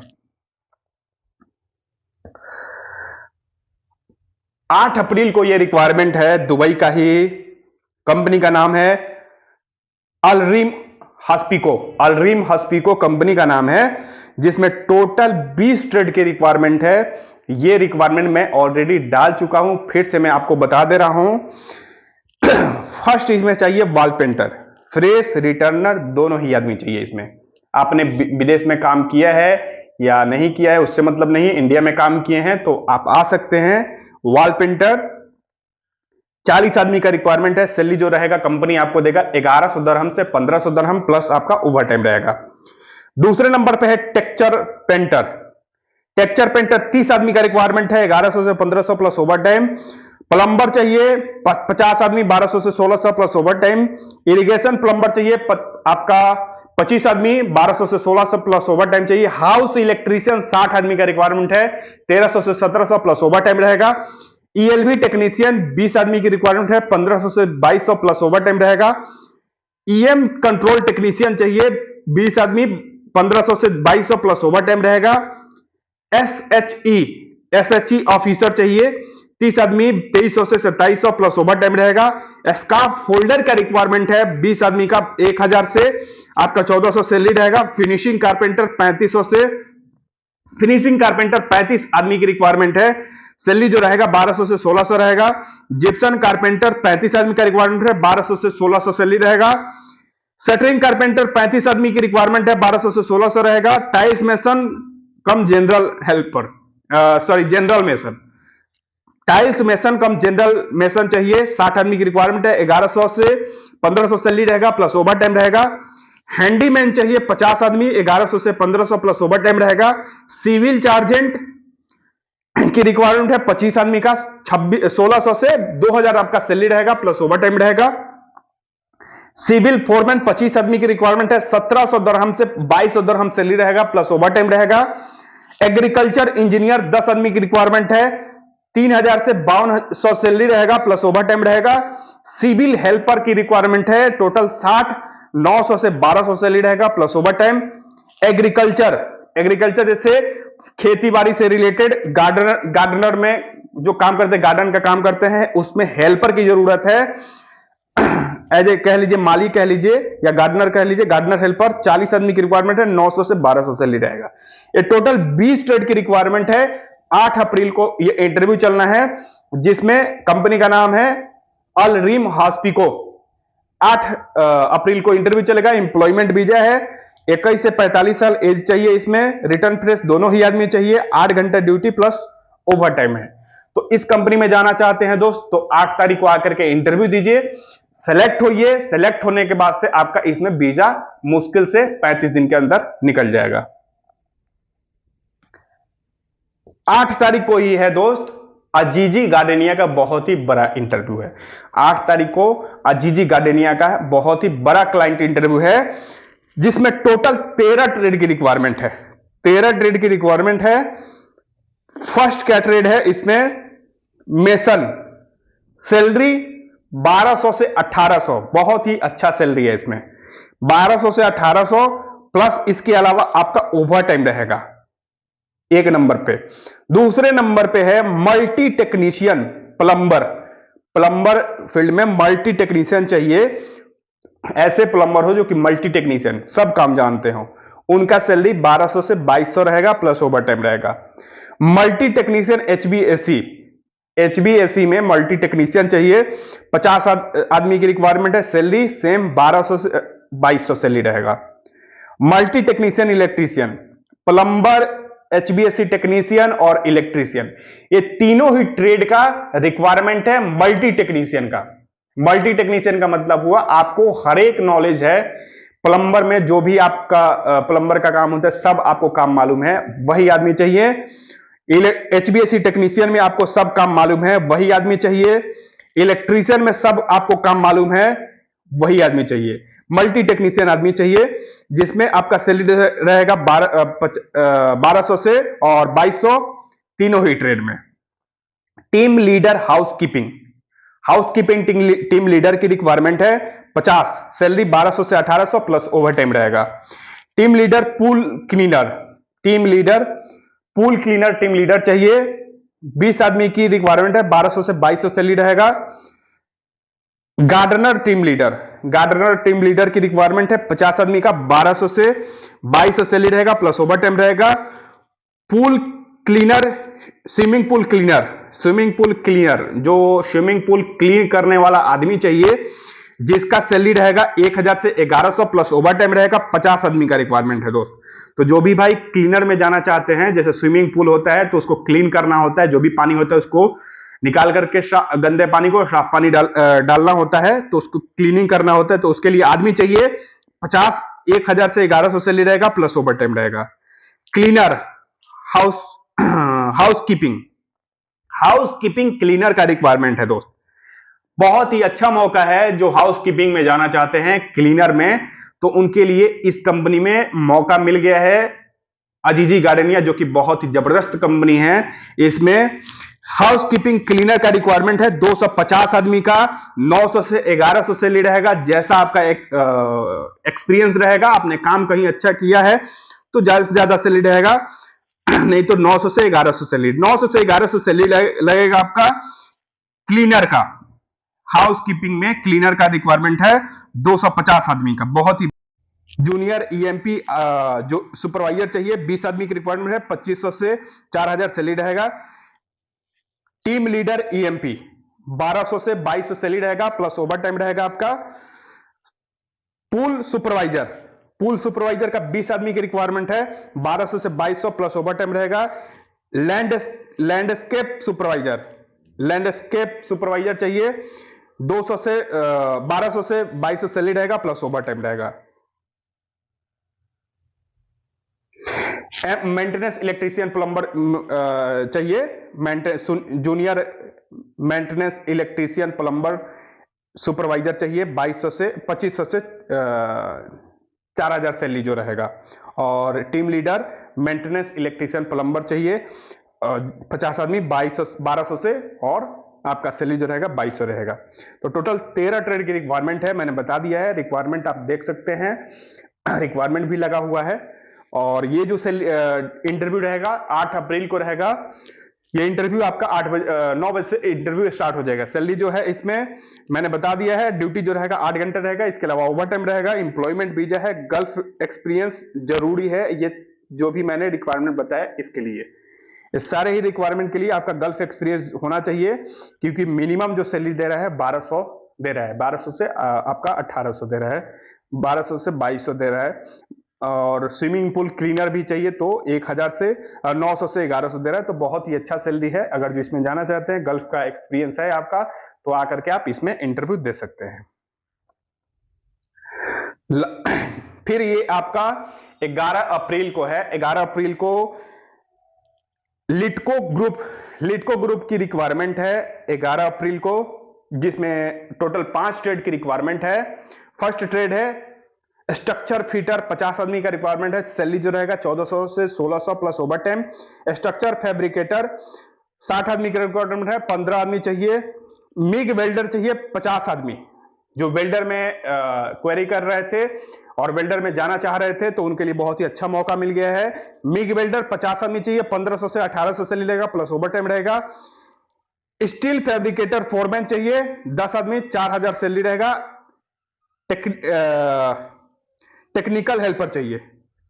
8 अप्रैल को यह रिक्वायरमेंट है, दुबई का ही, कंपनी का नाम है अलरीम हस्पिको। अलरीम हस्पिको कंपनी का नाम है, जिसमें टोटल 20 ट्रेड की रिक्वायरमेंट है। यह रिक्वायरमेंट मैं ऑलरेडी डाल चुका हूं, फिर से मैं आपको बता दे रहा हूं। फर्स्ट इसमें चाहिए वॉल पेंटर, फ्रेश रिटर्नर दोनों ही आदमी चाहिए। इसमें आपने विदेश में काम किया है या नहीं किया है उससे मतलब नहीं, इंडिया में काम किए हैं तो आप आ सकते हैं। वॉल पेंटर 40 आदमी का रिक्वायरमेंट है, सैलरी जो रहेगा कंपनी आपको देगा 1100 दरहम से 1500 दरहम प्लस आपका ओवर टाइम रहेगा। दूसरे नंबर पे है टेक्सचर पेंटर। टेक्सचर पेंटर 30 आदमी का रिक्वायरमेंट है, 1100 से 1500 प्लस ओवर टाइम। प्लम्बर चाहिए 50 आदमी, 1200 से 1600 plus over time. Irrigation plumber चाहिए आपका 25 आदमी, 1200 से 1600 प्लस ओवर टाइम चाहिए। हाउस इलेक्ट्रीशियन 60 आदमी का रिक्वायरमेंट है, 1300 से 1700 प्लस ओवर टाइम रहेगा। ईएलवी टेक्नीशियन 20 आदमी की रिक्वायरमेंट है, 1500 से 2200 प्लस ओवर टाइम रहेगा। ईएम कंट्रोल टेक्नीशियन चाहिए 20 आदमी, 1500 से 2200 प्लस ओवर टाइम रहेगा। एसएचई ऑफिसर चाहिए 30 आदमी, 2300 से 2700 प्लस ओवर टाइम रहेगा। स्काफ फोल्डर का रिक्वायरमेंट है 20 आदमी का, 1000 से आपका 1400 सैलरी रहेगा। फिनिशिंग कारपेंटर 3500 से, फिनिशिंग कारपेंटर 35 आदमी की रिक्वायरमेंट है, सैलरी जो रहेगा 1200 से 1600 रहेगा। जिप्सन कारपेंटर 35 आदमी का रिक्वायरमेंट है, 1200 से 1600 सैलरी रहेगा। शटरिंग कारपेंटर 35 आदमी की रिक्वायरमेंट है, 1200 से 1600 रहेगा। Tiles mason cum general helper, sorry general mason, tiles mason cum general mason चाहिए, 60 आदमी की रिक्वायरमेंट है, 1100 से 1500 सैलरी रहेगा प्लस ओवर टाइम रहेगा। हैंडीमैन चाहिए 50 आदमी, 1100 से 1500 प्लस ओवर टाइम रहेगा। सिविल चार्जेंट की रिक्वायरमेंट है 25 आदमी का, 1600 से 2000 आपका सैलरी रहेगा प्लस ओवर टाइम रहेगा। सिविल फोरमैन 25 आदमी की रिक्वायरमेंट है, 1700 दरहम से 2200 दरहम सैलरी रहेगा प्लस ओवर टाइम रहेगा। एग्रीकल्चर इंजीनियर 10 आदमी की रिक्वायरमेंट है, 3000 से 5200 सैलरी रहेगा प्लस ओवर टाइम रहेगा। सिविल हेल्पर की रिक्वायरमेंट है टोटल 60, 900 से 1200 सैलरी रहेगा प्लस ओवर टाइम। एग्रीकल्चर जैसे खेती बाड़ी से रिलेटेड, गार्डनर में जो काम करते हैं, गार्डन का काम करते हैं, उसमें हेल्पर की जरूरत है। एज ए कह लीजिए माली कह लीजिए या गार्डनर कह लीजिए, गार्डनर हेल्पर 40 आदमी की रिक्वायरमेंट है, 900 से 1200 सैलरी रहेगा। ये टोटल 20 ट्रेड की रिक्वायरमेंट है। 8 अप्रैल को ये इंटरव्यू चलना है, जिसमें कंपनी का नाम है अलरीम हॉस्पिको। 8 अप्रैल को इंटरव्यू चलेगा। एम्प्लॉयमेंट वीजा है, 21 से 45 साल एज चाहिए इसमें, रिटर्न फ्रेश दोनों ही आदमी चाहिए, 8 घंटा ड्यूटी प्लस ओवर टाइम है। तो इस कंपनी में जाना चाहते हैं दोस्त तो 8 तारीख को आकर के इंटरव्यू दीजिए, सेलेक्ट होइए। सेलेक्ट होने के बाद से आपका इसमें वीजा मुश्किल से 35 दिन के अंदर निकल जाएगा। 8 तारीख को ही है दोस्त अजीजी गार्डेनिया का बहुत ही बड़ा इंटरव्यू है। 8 तारीख को अजीजी गार्डेनिया का बहुत ही बड़ा क्लाइंट इंटरव्यू है, जिसमें टोटल 13 ट्रेड की रिक्वायरमेंट है। 13 ट्रेड की रिक्वायरमेंट है। फर्स्ट क्या ट्रेड है इसमें, मेसन। सैलरी 1200 से 1800, बहुत ही अच्छा सैलरी है इसमें, 1200 से 1800 प्लस इसके अलावा आपका ओवर टाइम रहेगा। एक नंबर पे। दूसरे नंबर पे है multi technician plumber. Plumber field में मल्टी टेक्नीशियन चाहिए, ऐसे प्लम्बर हो जो कि मल्टी टेक्नीशियन सब काम जानते हो। उनका सैलरी 1200 से 2200 रहेगा प्लस ओवर टाइम रहेगा। मल्टी टेक्नीशियन एचबीएसी, एचबीएसी में मल्टी टेक्नीशियन चाहिए, 50 आदमी की रिक्वायरमेंट है, सैलरी सेम 1200 से 2200 सैलरी रहेगा। मल्टी टेक्नीशियन इलेक्ट्रीशियन, प्लम्बर, एचबीएसी टेक्नीशियन और इलेक्ट्रीशियन, ये तीनों ही ट्रेड का रिक्वायरमेंट है मल्टी टेक्नीशियन का। मल्टी टेक्नीशियन का मतलब हुआ आपको हर एक नॉलेज है प्लम्बर में, जो भी आपका प्लम्बर का काम होता है सब आपको काम मालूम है, वही आदमी चाहिए। एचबीएसी टेक्नीशियन में आपको सब काम मालूम है, वही आदमी चाहिए। इलेक्ट्रीशियन में सब आपको काम मालूम है, वही आदमी चाहिए। मल्टी टेक्नीशियन आदमी चाहिए, जिसमें आपका सैलरी रहेगा 1200 से और 2200, तीनों ही ट्रेड में। Team leader housekeeping, housekeeping team leader की रिक्वायरमेंट है 50, सैलरी 1200 से 1800 प्लस ओवर टाइम रहेगा। Team leader pool cleaner, team leader pool cleaner team leader चाहिए, 20 आदमी की रिक्वायरमेंट है, 1200 से 2200 सैलरी रहेगा। Gardener team leader, gardener team leader की रिक्वायरमेंट है 50 आदमी का, 1200 से 2200 सैलरी रहेगा प्लस ओवर टाइम रहेगा। Pool cleaner, swimming pool cleaner, swimming pool cleaner, जो स्विमिंग पूल क्लीन करने वाला आदमी चाहिए, जिसका सैलरी रहेगा 1000 से 1100 प्लस ओवर टाइम रहेगा। 50 आदमी का रिक्वायरमेंट है दोस्त। तो जो भी भाई क्लीनर में जाना चाहते हैं, जैसे स्विमिंग पूल होता है तो उसको क्लीन करना होता है, जो भी पानी होता है उसको निकाल करके गंदे पानी को साफ पानी डालना होता है, तो उसको क्लीनिंग करना होता है, तो उसके लिए आदमी चाहिए 50, 1000 से 1100 सैलरी रहेगा प्लस ओवर टाइम रहेगा। क्लीनर हाउसकीपिंग, हाउसकीपिंग क्लीनर का रिक्वायरमेंट है दोस्त। बहुत ही अच्छा मौका है, जो हाउसकीपिंग में जाना चाहते हैं क्लीनर में, तो उनके लिए इस कंपनी में मौका मिल गया है। अजीजी गार्डेनिया जो कि बहुत ही जबरदस्त कंपनी है, इसमें हाउसकीपिंग क्लीनर का रिक्वायरमेंट है 250 आदमी का, 900 से 1100 सैलरी रहेगा। जैसा आपका एक्सपीरियंस रहेगा, आपने काम कहीं अच्छा किया है तो ज्यादा से ज्यादा सैलरी रहेगा, नहीं तो 900 से 1100 सैलरी, 900 से 1100 सैलरी लगेगा आपका क्लीनर का। हाउसकीपिंग में क्लीनर का रिक्वायरमेंट है 250 आदमी का, बहुत ही। जूनियर ईएमपी जो सुपरवाइजर चाहिए, 20 आदमी की रिक्वायरमेंट है, 2500 से 4000 सैलरी रहेगा। टीम लीडर ईएमपी 1200 से 2200 सैलरी रहेगा प्लस ओवर टाइम रहेगा आपका। पूल सुपरवाइजर, पूल सुपरवाइजर का 20 आदमी की रिक्वायरमेंट है, 1200 से 2200 प्लस ओवर टाइम रहेगा। लैंडस्केप सुपरवाइजर, लैंडस्केप सुपरवाइजर चाहिए, 200 से 1200 से 2200 सैलरी रहेगा प्लस ओवर टाइम रहेगा। मेंटेनेंस इलेक्ट्रीशियन प्लम्बर चाहिए, junior maintenance electrician plumber supervisor चाहिए, 2200 से 2500 से 4000 सैलरी जो रहेगा। और team leader maintenance electrician plumber चाहिए, 50 आदमी, 1200 से, और आपका सैलरी जो रहेगा 2200 रहेगा। तो टोटल 13 ट्रेड की रिक्वायरमेंट है, मैंने बता दिया है। रिक्वायरमेंट आप देख सकते हैं, रिक्वायरमेंट भी लगा हुआ है। और ये जो इंटरव्यू रहेगा 8 अप्रैल को रहेगा, ये इंटरव्यू आपका 9 बजे से इंटरव्यू स्टार्ट हो जाएगा। सैलरी जो है इसमें मैंने बता दिया है, ड्यूटी जो रहेगा 8 घंटे रहेगा, इसके अलावा ओवर टाइम रहेगा, इंप्लॉयमेंट वीजा है, गल्फ एक्सपीरियंस जरूरी है, ये जो भी मैंने रिक्वायरमेंट बताया इसके लिए, इस सारे ही रिक्वायरमेंट के लिए आपका गल्फ एक्सपीरियंस होना चाहिए, क्योंकि मिनिमम जो सैलरी दे रहा है 1200 दे रहा है, 1200 से आपका 1800 दे रहा है, 1200 से 2200 दे रहा है, और स्विमिंग पूल क्लीनर भी चाहिए तो 1000 से 900 से 1100 दे रहा है, तो बहुत ही अच्छा सैलरी है। अगर जो इसमें जाना चाहते हैं, गल्फ का एक्सपीरियंस है आपका, तो आकर के आप इसमें इंटरव्यू दे सकते हैं। फिर ये आपका 11 अप्रैल को है, 11 अप्रैल को लिटको ग्रुप की रिक्वायरमेंट है 11 अप्रैल को, जिसमें टोटल 5 ट्रेड की रिक्वायरमेंट है। फर्स्ट ट्रेड है स्ट्रक्चर फिटर, 50 आदमी का रिक्वायरमेंट है, सैलरी जो रहेगा 1400 से 1600 plus over time. Structure fabricator 60 आदमी का रिक्वायरमेंट है, 15 आदमी चाहिए। मिग वेल्डर चाहिए 50 आदमी, जो वेल्डर में क्वेरी कर रहे थे और वेल्डर में जाना चाह रहे थे, तो उनके लिए बहुत ही अच्छा मौका मिल गया है। मिग वेल्डर 50 आदमी चाहिए, 1500 से 1800 सैलरी रहेगा प्लस ओवर टाइम रहेगा। स्टील फैब्रिकेटर फोरमैन चाहिए 10 आदमी, 4000 सैलरी रहेगा। टेक्निकल हेल्पर चाहिए,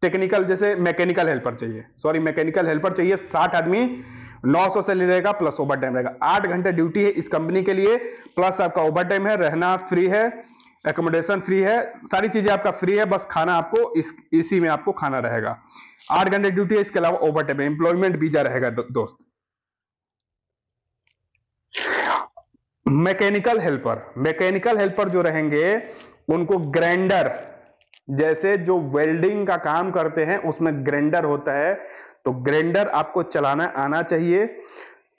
टेक्निकल जैसे मैकेनिकल हेल्पर चाहिए, सॉरी मैकेनिकल हेल्पर चाहिए 60 आदमी, 900 सैलरी रहेगा प्लस ओवर टाइम रहेगा। 8 घंटे ड्यूटी है इस कंपनी के लिए, प्लस आपका ओवर टाइम है, रहना फ्री है, एकोमोडेशन फ्री है, सारी चीजें आपका फ्री है, बस खाना आपको इसी में आपको खाना रहेगा। 8 घंटे ड्यूटी है, इसके अलावा ओवर टाइम, एम्प्लॉयमेंट वीजा रहेगा दोस्त। मैकेनिकल हेल्पर जो रहेंगे उनको ग्राइंडर, जैसे जो वेल्डिंग का काम करते हैं उसमें ग्राइंडर होता है, तो ग्राइंडर आपको चलाना आना चाहिए,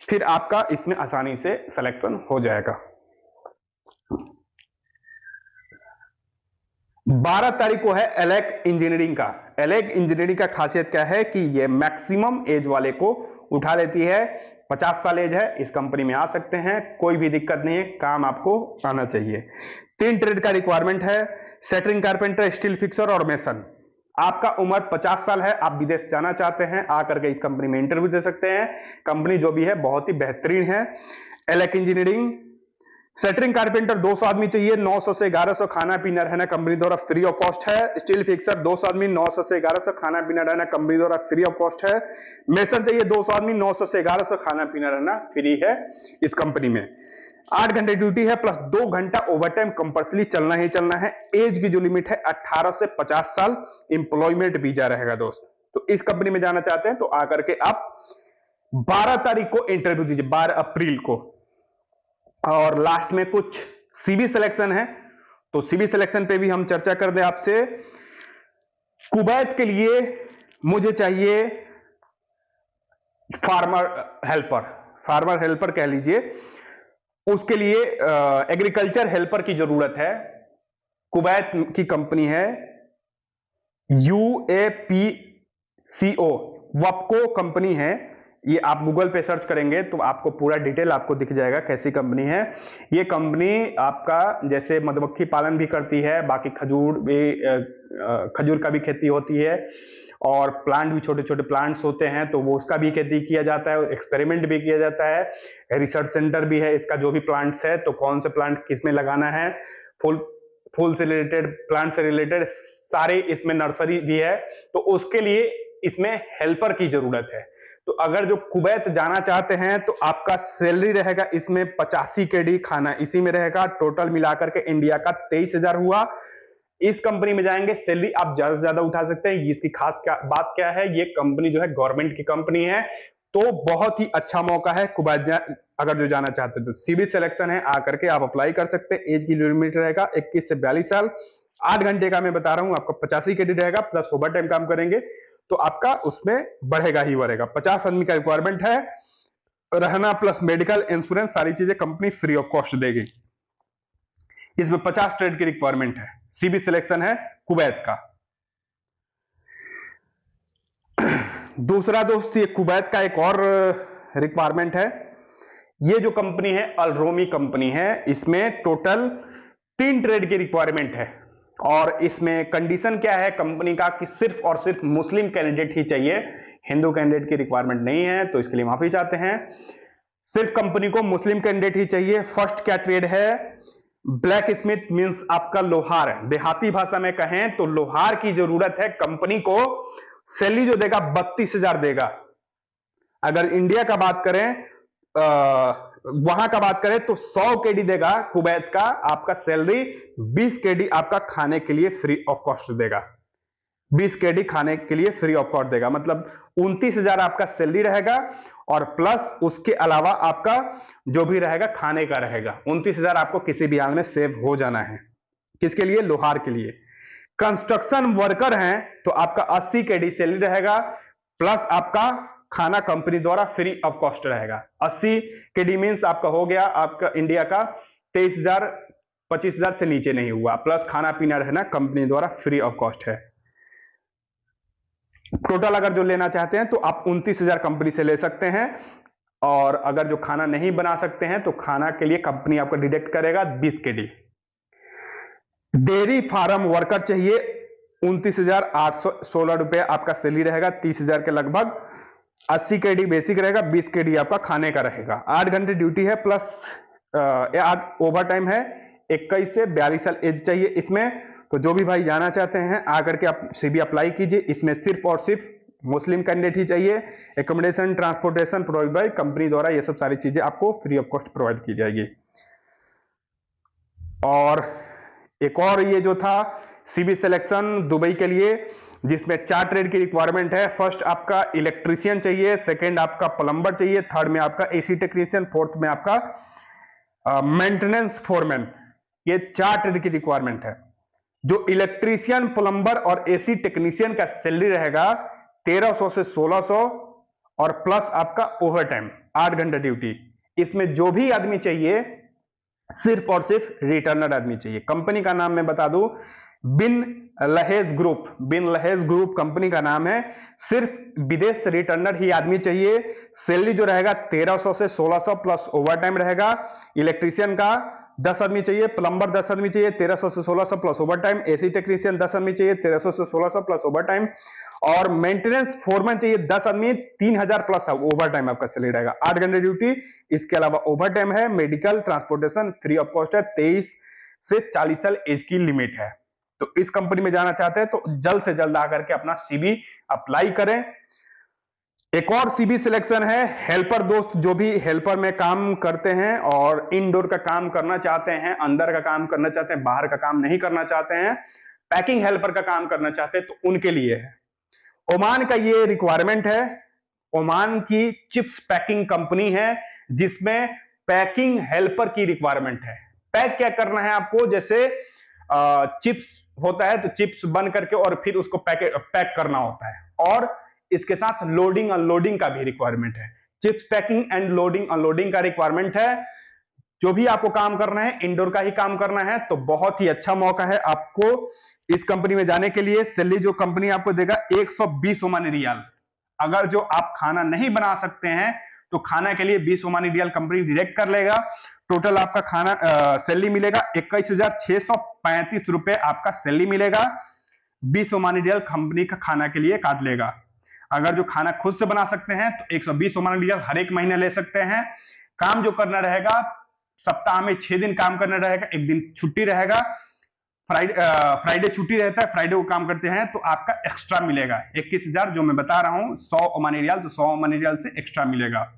फिर आपका इसमें आसानी से सिलेक्शन हो जाएगा। 12 तारीख को है एलेक इंजीनियरिंग का। एलेक इंजीनियरिंग का खासियत क्या है कि ये मैक्सिमम एज वाले को उठा लेती है, 50 साल एज है, इस कंपनी में आ सकते हैं, कोई भी दिक्कत नहीं है, काम आपको आना चाहिए। 3 ट्रेड का रिक्वायरमेंट है, सेटरिंग कारपेंटर, स्टील फिक्सर और मेसन। आपका उम्र 50 साल है, आप विदेश जाना चाहते हैं, आकर के इस कंपनी में इंटरव्यू दे सकते हैं। कंपनी जो भी है बहुत ही बेहतरीन है। एलेक इंजीनियरिंग, सेटरिंग कारपेंटर 200 आदमी चाहिए, 900 से 1100 खाना पीना रहना कंपनी द्वारा फ्री ऑफ कॉस्ट है। स्टील फिक्सर 200 आदमी, 900 से 1100 खाना पीना रहना कंपनी द्वारा फ्री ऑफ कॉस्ट है। मेसन चाहिए 200 आदमी, 900 से 1100 खाना पीना रहना फ्री है इस कंपनी में। 8 घंटे ड्यूटी है प्लस 2 घंटा ओवर टाइम कंपल्सरी चलना ही चलना है। एज की जो लिमिट है 18 से 50 साल, इंप्लॉयमेंट वीजा रहेगा दोस्त। तो इस कंपनी में जाना चाहते हैं तो आकर के आप 12 तारीख को इंटरव्यू दीजिए, 12 अप्रैल को। और लास्ट में कुछ सीवी सिलेक्शन है, तो सीवी सिलेक्शन पे भी हम चर्चा कर दें आपसे। कुवैत के लिए मुझे चाहिए फार्मर हेल्पर कह लीजिए, उसके लिए एग्रीकल्चर हेल्पर की जरूरत है। कुवैत की कंपनी है UAPCO, वपको कंपनी है, ये आप गूगल पे सर्च करेंगे तो आपको पूरा डिटेल आपको दिख जाएगा कैसी कंपनी है। ये कंपनी आपका जैसे मधुमक्खी पालन भी करती है, बाकी खजूर का भी खेती होती है, और प्लांट भी छोटे छोटे प्लांट्स होते हैं तो वो उसका भी खेती किया जाता है, एक्सपेरिमेंट भी किया जाता है, रिसर्च सेंटर भी है इसका, जो भी प्लांट्स है तो कौन से प्लांट किस में लगाना है, फूल से रिलेटेड, प्लांट से रिलेटेड सारे इसमें नर्सरी भी है, तो उसके लिए इसमें हेल्पर की जरूरत है। तो अगर जो कुवैत जाना चाहते हैं तो आपका सैलरी रहेगा इसमें 85 KD, खाना इसी में रहेगा, टोटल मिलाकर के इंडिया का 23,000 हुआ। इस कंपनी में जाएंगे सैलरी आप ज्यादा से ज्यादा उठा सकते हैं। इसकी खास बात क्या है, ये कंपनी जो है गवर्नमेंट की कंपनी है, तो बहुत ही अच्छा मौका है कुवैत अगर जो जाना चाहते हैं तो। सीबी सिलेक्शन है, आकर के आप अप्लाई कर सकते हैं। एज की लिमिट रहेगा 21 से 42 साल। 8 घंटे का मैं बता रहा हूं आपको 85 KD रहेगा, प्लस ओवर टाइम काम करेंगे तो आपका उसमें बढ़ेगा ही बढ़ेगा। 50 आदमी का रिक्वायरमेंट है, रहना प्लस मेडिकल इंश्योरेंस सारी चीजें कंपनी फ्री ऑफ कॉस्ट देगी। इसमें 50 ट्रेड की रिक्वायरमेंट है, सीबी सिलेक्शन है कुवैत का। दूसरा दोस्त, ये कुवैत का एक और रिक्वायरमेंट है। ये जो कंपनी है अलरोमी कंपनी है, इसमें टोटल 3 ट्रेड की रिक्वायरमेंट है, और इसमें कंडीशन क्या है कंपनी का कि सिर्फ और सिर्फ मुस्लिम कैंडिडेट ही चाहिए, हिंदू कैंडिडेट की रिक्वायरमेंट नहीं है, तो इसके लिए माफी चाहते हैं। सिर्फ कंपनी को मुस्लिम कैंडिडेट ही चाहिए। फर्स्ट क्या ट्रेड है? ब्लैक स्मिथ मींस आपका लोहार। देहाती भाषा में कहें तो लोहार की जरूरत है कंपनी को। सैलरी जो देगा 32,000 देगा। अगर इंडिया का बात करें, वहां का बात करें तो 100 केडी देगा कुवैत का आपका सैलरी, 20 केडी आपका खाने के लिए फ्री ऑफ कॉस्ट देगा। 20 केडी खाने के लिए फ्री ऑफ कॉस्ट देगा, मतलब 29,000 आपका सैलरी रहेगा और प्लस उसके अलावा आपका जो भी रहेगा खाने का रहेगा। 29,000 आपको किसी भी हाल में सेव हो जाना है। किसके लिए? लोहार के लिए। कंस्ट्रक्शन वर्कर हैं तो आपका 80 केडी सैलरी रहेगा, प्लस आपका खाना कंपनी द्वारा फ्री ऑफ कॉस्ट रहेगा। 80 केडी मींस आपका हो गया आपका इंडिया का 23,000, 25,000 से नीचे नहीं हुआ, प्लस खाना पीना रहना कंपनी द्वारा फ्री ऑफ कॉस्ट है। टोटल अगर जो लेना चाहते हैं तो आप 29,000 कंपनी से ले सकते हैं, और अगर जो खाना नहीं बना सकते हैं तो खाना के लिए कंपनी आपको डिडक्ट करेगा 20 केडी। डेयरी फार्म वर्कर चाहिए, 29,816 रुपए आपका सैलरी रहेगा, 30,000 के लगभग। 80 केडी बेसिक रहेगा, 20 केडी आपका खाने का रहेगा। 8 घंटे ड्यूटी है, प्लस 8 ओवर टाइम है। 21 से 42 साल एज चाहिए इसमें। तो जो भी भाई जाना चाहते हैं आकर के आप सीबी अप्लाई कीजिए। इसमें सिर्फ और सिर्फ मुस्लिम कैंडिडेट ही चाहिए। Accommodation, transportation provide by company द्वारा, ये सब सारी चीजें आपको फ्री ऑफ कॉस्ट प्रोवाइड की जाएगी। और एक और ये जो था सीबी सिलेक्शन दुबई के लिए, जिसमें 4 ट्रेड की रिक्वायरमेंट है। फर्स्ट आपका इलेक्ट्रीशियन चाहिए, सेकंड आपका प्लम्बर चाहिए, थर्ड में आपका एसी टेक्नीशियन, फोर्थ में आपका मेंटेनेंस फोरमैन। ये 4 ट्रेड की रिक्वायरमेंट है। जो इलेक्ट्रीशियन, प्लम्बर और एसी टेक्नीशियन का सैलरी रहेगा 1300 से 1600, और प्लस आपका ओवर टाइम 8 घंटे ड्यूटी। इसमें जो भी आदमी चाहिए सिर्फ और सिर्फ रिटर्नर आदमी चाहिए। कंपनी का नाम मैं बता दूं, बिन लहेज ग्रुप। बिन लहेज ग्रुप कंपनी का नाम है। सिर्फ विदेश रिटर्नर ही आदमी चाहिए। सैलरी जो रहेगा 1300 से 1600 प्लस ओवर टाइम रहेगा। इलेक्ट्रीशियन का 10 आदमी चाहिए, प्लम्बर 10 आदमी चाहिए, 1300 से 1600 plus over time. AC technician 10 आदमी चाहिए, 1300 से 1600 प्लस ओवर टाइम। और मेंटेनेंस फोरमैन चाहिए 10 आदमी, 3000 प्लस ओवर टाइम आपका सैलरी रहेगा। 8 घंटे ड्यूटी, इसके अलावा ओवर टाइम है। Medical, transportation free of cost है। 23 से 40 साल एज की लिमिट है। तो इस कंपनी में जाना चाहते हैं तो जल्द से जल्द आकर के अपना सीबी अप्लाई करें। एक और सीबी सिलेक्शन है हेल्पर दोस्त, जो भी हेल्पर में काम करते हैं और इनडोर का काम करना चाहते हैं, अंदर का काम करना चाहते हैं, बाहर का काम नहीं करना चाहते हैं, पैकिंग हेल्पर का काम करना चाहते हैं, तो उनके लिए है। ओमान का ये रिक्वायरमेंट है। ओमान की चिप्स पैकिंग कंपनी है, जिसमें पैकिंग हेल्पर की रिक्वायरमेंट है। पैक क्या करना है आपको? जैसे चिप्स होता है तो चिप्स बन करके और फिर उसको पैक करना होता है, और इसके साथ लोडिंग अनलोडिंग का भी रिक्वायरमेंट है। Chips packing and loading unloading का रिक्वायरमेंट है। जो भी आपको काम करना है इंडोर का ही काम करना है, तो बहुत ही अच्छा मौका है आपको इस कंपनी में जाने के लिए। सैलरी जो कंपनी आपको देगा 120 ओमानी रियाल। अगर जो आप खाना नहीं बना सकते हैं तो खाना के लिए 20 ओमानी रियाल कंपनी डायरेक्ट कर लेगा। टोटल आपका खाना सैलरी मिलेगा 21,635 रुपए आपका सैलरी मिलेगा। 20 ओमानी रियाल कंपनी का खाना के लिए काट लेगा। अगर जो खाना खुद से बना सकते हैं तो 120 ओमानी रियाल हर एक महीने ले सकते हैं। काम जो करना रहेगा, सप्ताह में 6 दिन काम करना रहेगा, 1 दिन छुट्टी रहेगा। फ्राइडे छुट्टी रहता है, फ्राइडे को काम करते हैं तो आपका एक्स्ट्रा मिलेगा 21,000, जो मैं बता रहा हूं 100 ओमानी रियाल, तो 100 ओमानी रियाल से एक्स्ट्रा मिलेगा।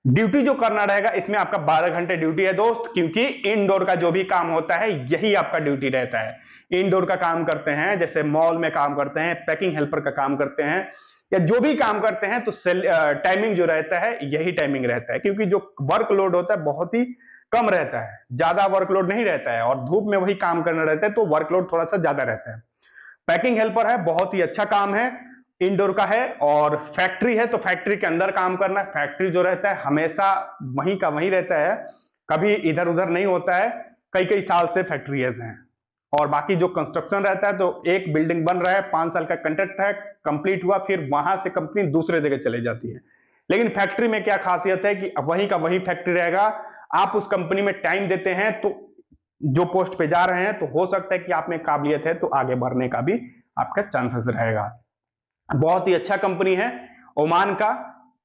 ड्यूटी जो करना रहेगा इसमें आपका 12 घंटे ड्यूटी है दोस्त, क्योंकि इनडोर का जो भी काम होता है यही आपका ड्यूटी रहता है। इनडोर का काम करते हैं, जैसे मॉल में काम करते हैं, पैकिंग हेल्पर का काम करते हैं, या जो भी काम करते हैं, तो टाइमिंग जो रहता है यही टाइमिंग रहता है, क्योंकि जो वर्कलोड होता है बहुत ही कम रहता है, ज्यादा वर्कलोड नहीं रहता है, और धूप में वही काम करना रहता है तो वर्कलोड थोड़ा सा ज्यादा रहता है। पैकिंग हेल्पर है, बहुत ही अच्छा काम है, इंडोर का है। और फैक्ट्री है तो फैक्ट्री के अंदर काम करना है। फैक्ट्री जो रहता है हमेशा वहीं का वहीं रहता है, कभी इधर उधर नहीं होता है। कई कई साल से फैक्ट्रीज हैं। और बाकी जो कंस्ट्रक्शन रहता है तो एक बिल्डिंग बन रहा है, 5 साल का कंट्रैक्ट है, कंप्लीट हुआ, फिर वहां से कंपनी दूसरे जगह चली जाती है। लेकिन फैक्ट्री में क्या खासियत है कि वहीं का वहीं फैक्ट्री रहेगा। आप उस कंपनी में टाइम देते हैं तो जो पोस्ट पे जा रहे हैं तो हो सकता है कि आप में काबिलियत है तो आगे बढ़ने का भी आपका चांसेस रहेगा। बहुत ही अच्छा कंपनी है
ओमान का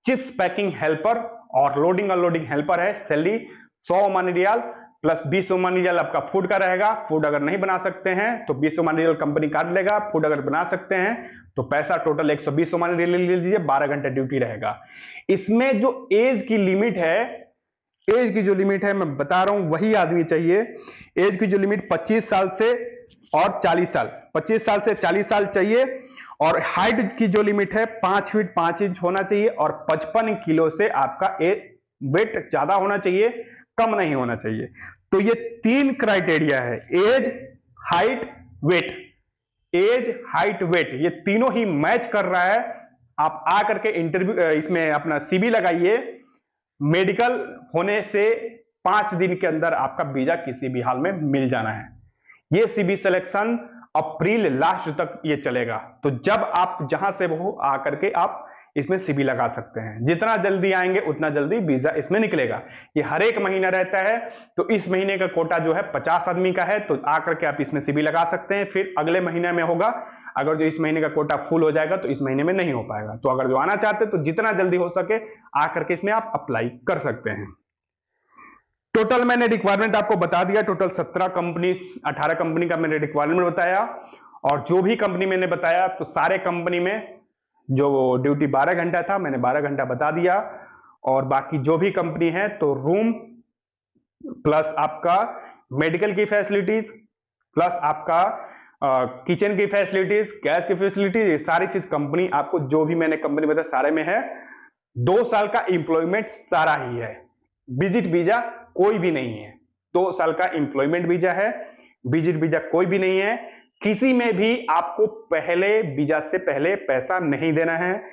चिप्स पैकिंग हेल्पर और लोडिंग अनलोडिंग हेल्पर है। Salary 100 Omani riyal plus 20 Omani riyal आपका फूड का रहेगा। फूड अगर नहीं बना सकते हैं तो 20 ओमानी रियाल कंपनी काट लेगा। फूड अगर बना सकते हैं तो पैसा टोटल 120 ओमानी रियाल ले लीजिए। 12 घंटे ड्यूटी रहेगा। इसमें जो एज की लिमिट है, एज की जो लिमिट है मैं बता रहा हूं, वही आदमी चाहिए। एज की जो लिमिट 25 साल से और 40 साल, 25 साल से 40 साल चाहिए। और हाइट की जो लिमिट है 5 फीट 5 इंच होना चाहिए और 55 किलो से आपका वेट ज्यादा होना चाहिए, कम नहीं होना चाहिए। तो ये 3 क्राइटेरिया है, age, height, weight. Age, height, weight, ये तीनों ही मैच कर रहा है। आप आकर के इंटरव्यू इसमें अपना सीवी लगाइए। मेडिकल होने से 5 दिन के अंदर आपका वीजा किसी भी हाल में मिल जाना है। ये सीवी सिलेक्शन अप्रैल लास्ट तक ये चलेगा। तो जब आप जहां से हो आकर के आप इसमें सीवी लगा सकते हैं। जितना जल्दी आएंगे उतना जल्दी वीजा इसमें निकलेगा। ये हर एक महीना रहता है। तो इस महीने का कोटा जो है 50 आदमी का है, तो आकर के आप इसमें सीवी लगा सकते हैं। फिर अगले महीने में होगा। अगर जो इस महीने का कोटा फुल हो जाएगा तो इस महीने में नहीं हो पाएगा। तो अगर जो आना चाहते हैं तो जितना जल्दी हो सके आकर के इसमें आप अप्लाई कर सकते हैं। टोटल मैंने रिक्वायरमेंट आपको बता दिया। टोटल 17 कंपनी 18 कंपनी का मैंने रिक्वायरमेंट बताया। और जो भी कंपनी मैंने बताया तो सारे कंपनी में जो ड्यूटी 12 घंटा था मैंने 12 घंटा बता दिया। और बाकी जो भी कंपनी है तो रूम प्लस आपका मेडिकल की फैसिलिटीज प्लस आपका किचन की फैसिलिटीज, गैस की फैसिलिटीज, ये सारी चीज कंपनी आपको जो भी मैंने कंपनी बताया सारे में है। 2 साल का एम्प्लॉयमेंट सारा ही है। विजिट वीजा कोई भी नहीं है। 2 साल का एम्प्लॉयमेंट वीजा है, विजिट वीजा कोई भी नहीं है। किसी में भी आपको पहले वीजा से पहले पैसा नहीं देना है।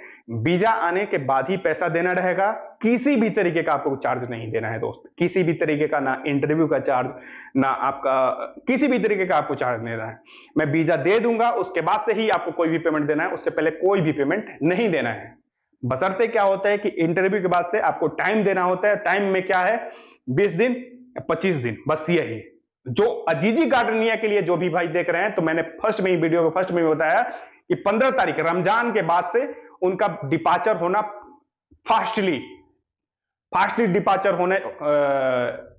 वीजा आने के बाद ही पैसा देना रहेगा। किसी भी तरीके का आपको चार्ज नहीं देना है दोस्त। किसी भी तरीके का, ना इंटरव्यू का चार्ज, ना आपका किसी भी तरीके का आपको चार्ज नहीं देना है। मैं वीजा दे दूंगा, उसके बाद से ही आपको कोई भी पेमेंट देना है। उससे पहले कोई भी पेमेंट नहीं देना है। बशर्ते क्या होता है कि इंटरव्यू के बाद से आपको टाइम देना होता है। टाइम में क्या है, 20 दिन 25 दिन, बस यही। जो अजीजी गार्डनिया के लिए जो भी भाई देख रहे हैं, तो मैंने वीडियो के फर्स्ट में बताया कि 15 तारीख रमजान के बाद से उनका डिपार्चर होना फास्टली डिपार्चर होने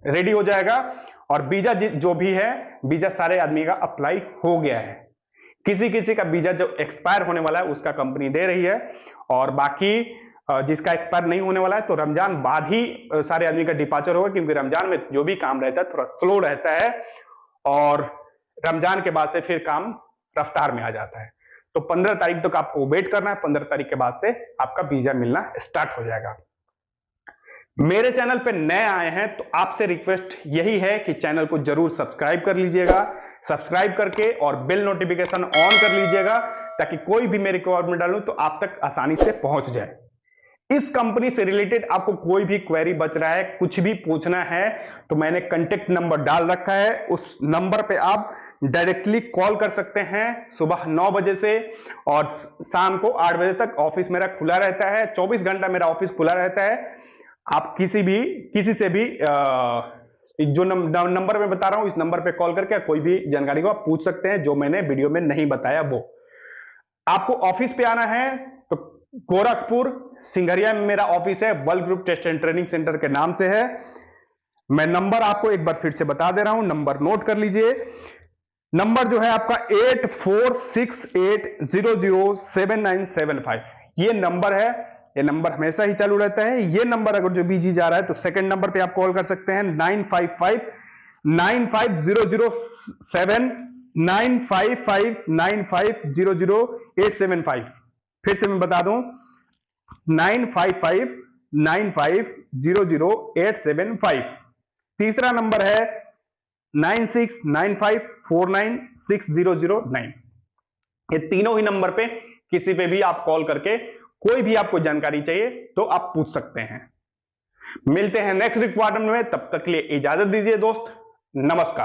रेडी हो जाएगा। और वीजा जो भी है, वीजा सारे आदमी का अप्लाई हो गया है। किसी का वीजा जो एक्सपायर होने वाला है उसका कंपनी दे रही है। और बाकी जिसका एक्सपायर नहीं होने वाला है तो रमजान बाद ही सारे आदमी का डिपार्चर होगा, क्योंकि रमजान में जो भी काम रहता है थोड़ा स्लो रहता है और रमजान के बाद से फिर काम रफ्तार में आ जाता है। तो 15 तारीख तक आपको वेट करना है। 15 तारीख के बाद से आपका वीजा मिलना स्टार्ट हो जाएगा। मेरे चैनल पे नए आए हैं तो आपसे रिक्वेस्ट यही है कि चैनल को जरूर सब्सक्राइब कर लीजिएगा। सब्सक्राइब करके और बेल नोटिफिकेशन ऑन कर लीजिएगा, ताकि कोई भी मैं रिक्वायरमेंट डालूं तो आप तक आसानी से पहुंच जाए। इस कंपनी से रिलेटेड आपको कोई भी क्वेरी बच रहा है, कुछ भी पूछना है, तो मैंने कांटेक्ट नंबर डाल रखा है। उस नंबर पे आप डायरेक्टली कॉल कर सकते हैं। सुबह 9 बजे से और शाम को 8 बजे तक ऑफिस मेरा खुला रहता है। 24 घंटा मेरा ऑफिस खुला रहता है। आप किसी से भी जो नंबर मैं बता रहा हूं, इस नंबर पे कॉल करके कोई भी जानकारी को आप पूछ सकते हैं जो मैंने वीडियो में नहीं बताया। वो आपको ऑफिस पे आना है तो गोरखपुर सिंघरिया में मेरा ऑफिस है। World group test and training centre के नाम से है। मैं नंबर आपको एक बार फिर से बता दे रहा हूं, नंबर नोट कर लीजिए। नंबर जो है आपका 8468007975, ये नंबर है। ये नंबर हमेशा ही चालू रहता है। ये नंबर अगर जो बिजी जा रहा है तो सेकंड नंबर पे आप कॉल कर सकते हैं 955-95000875। फिर से मैं बता दूं 955-95000875। तीसरा नंबर है 9695496009। ये तीनों ही नंबर पे किसी पे भी आप कॉल करके कोई भी आपको जानकारी चाहिए तो आप पूछ सकते हैं। मिलते हैं नेक्स्ट रिक्वायरमेंट में, तब तक के लिए इजाजत दीजिए दोस्त। नमस्कार।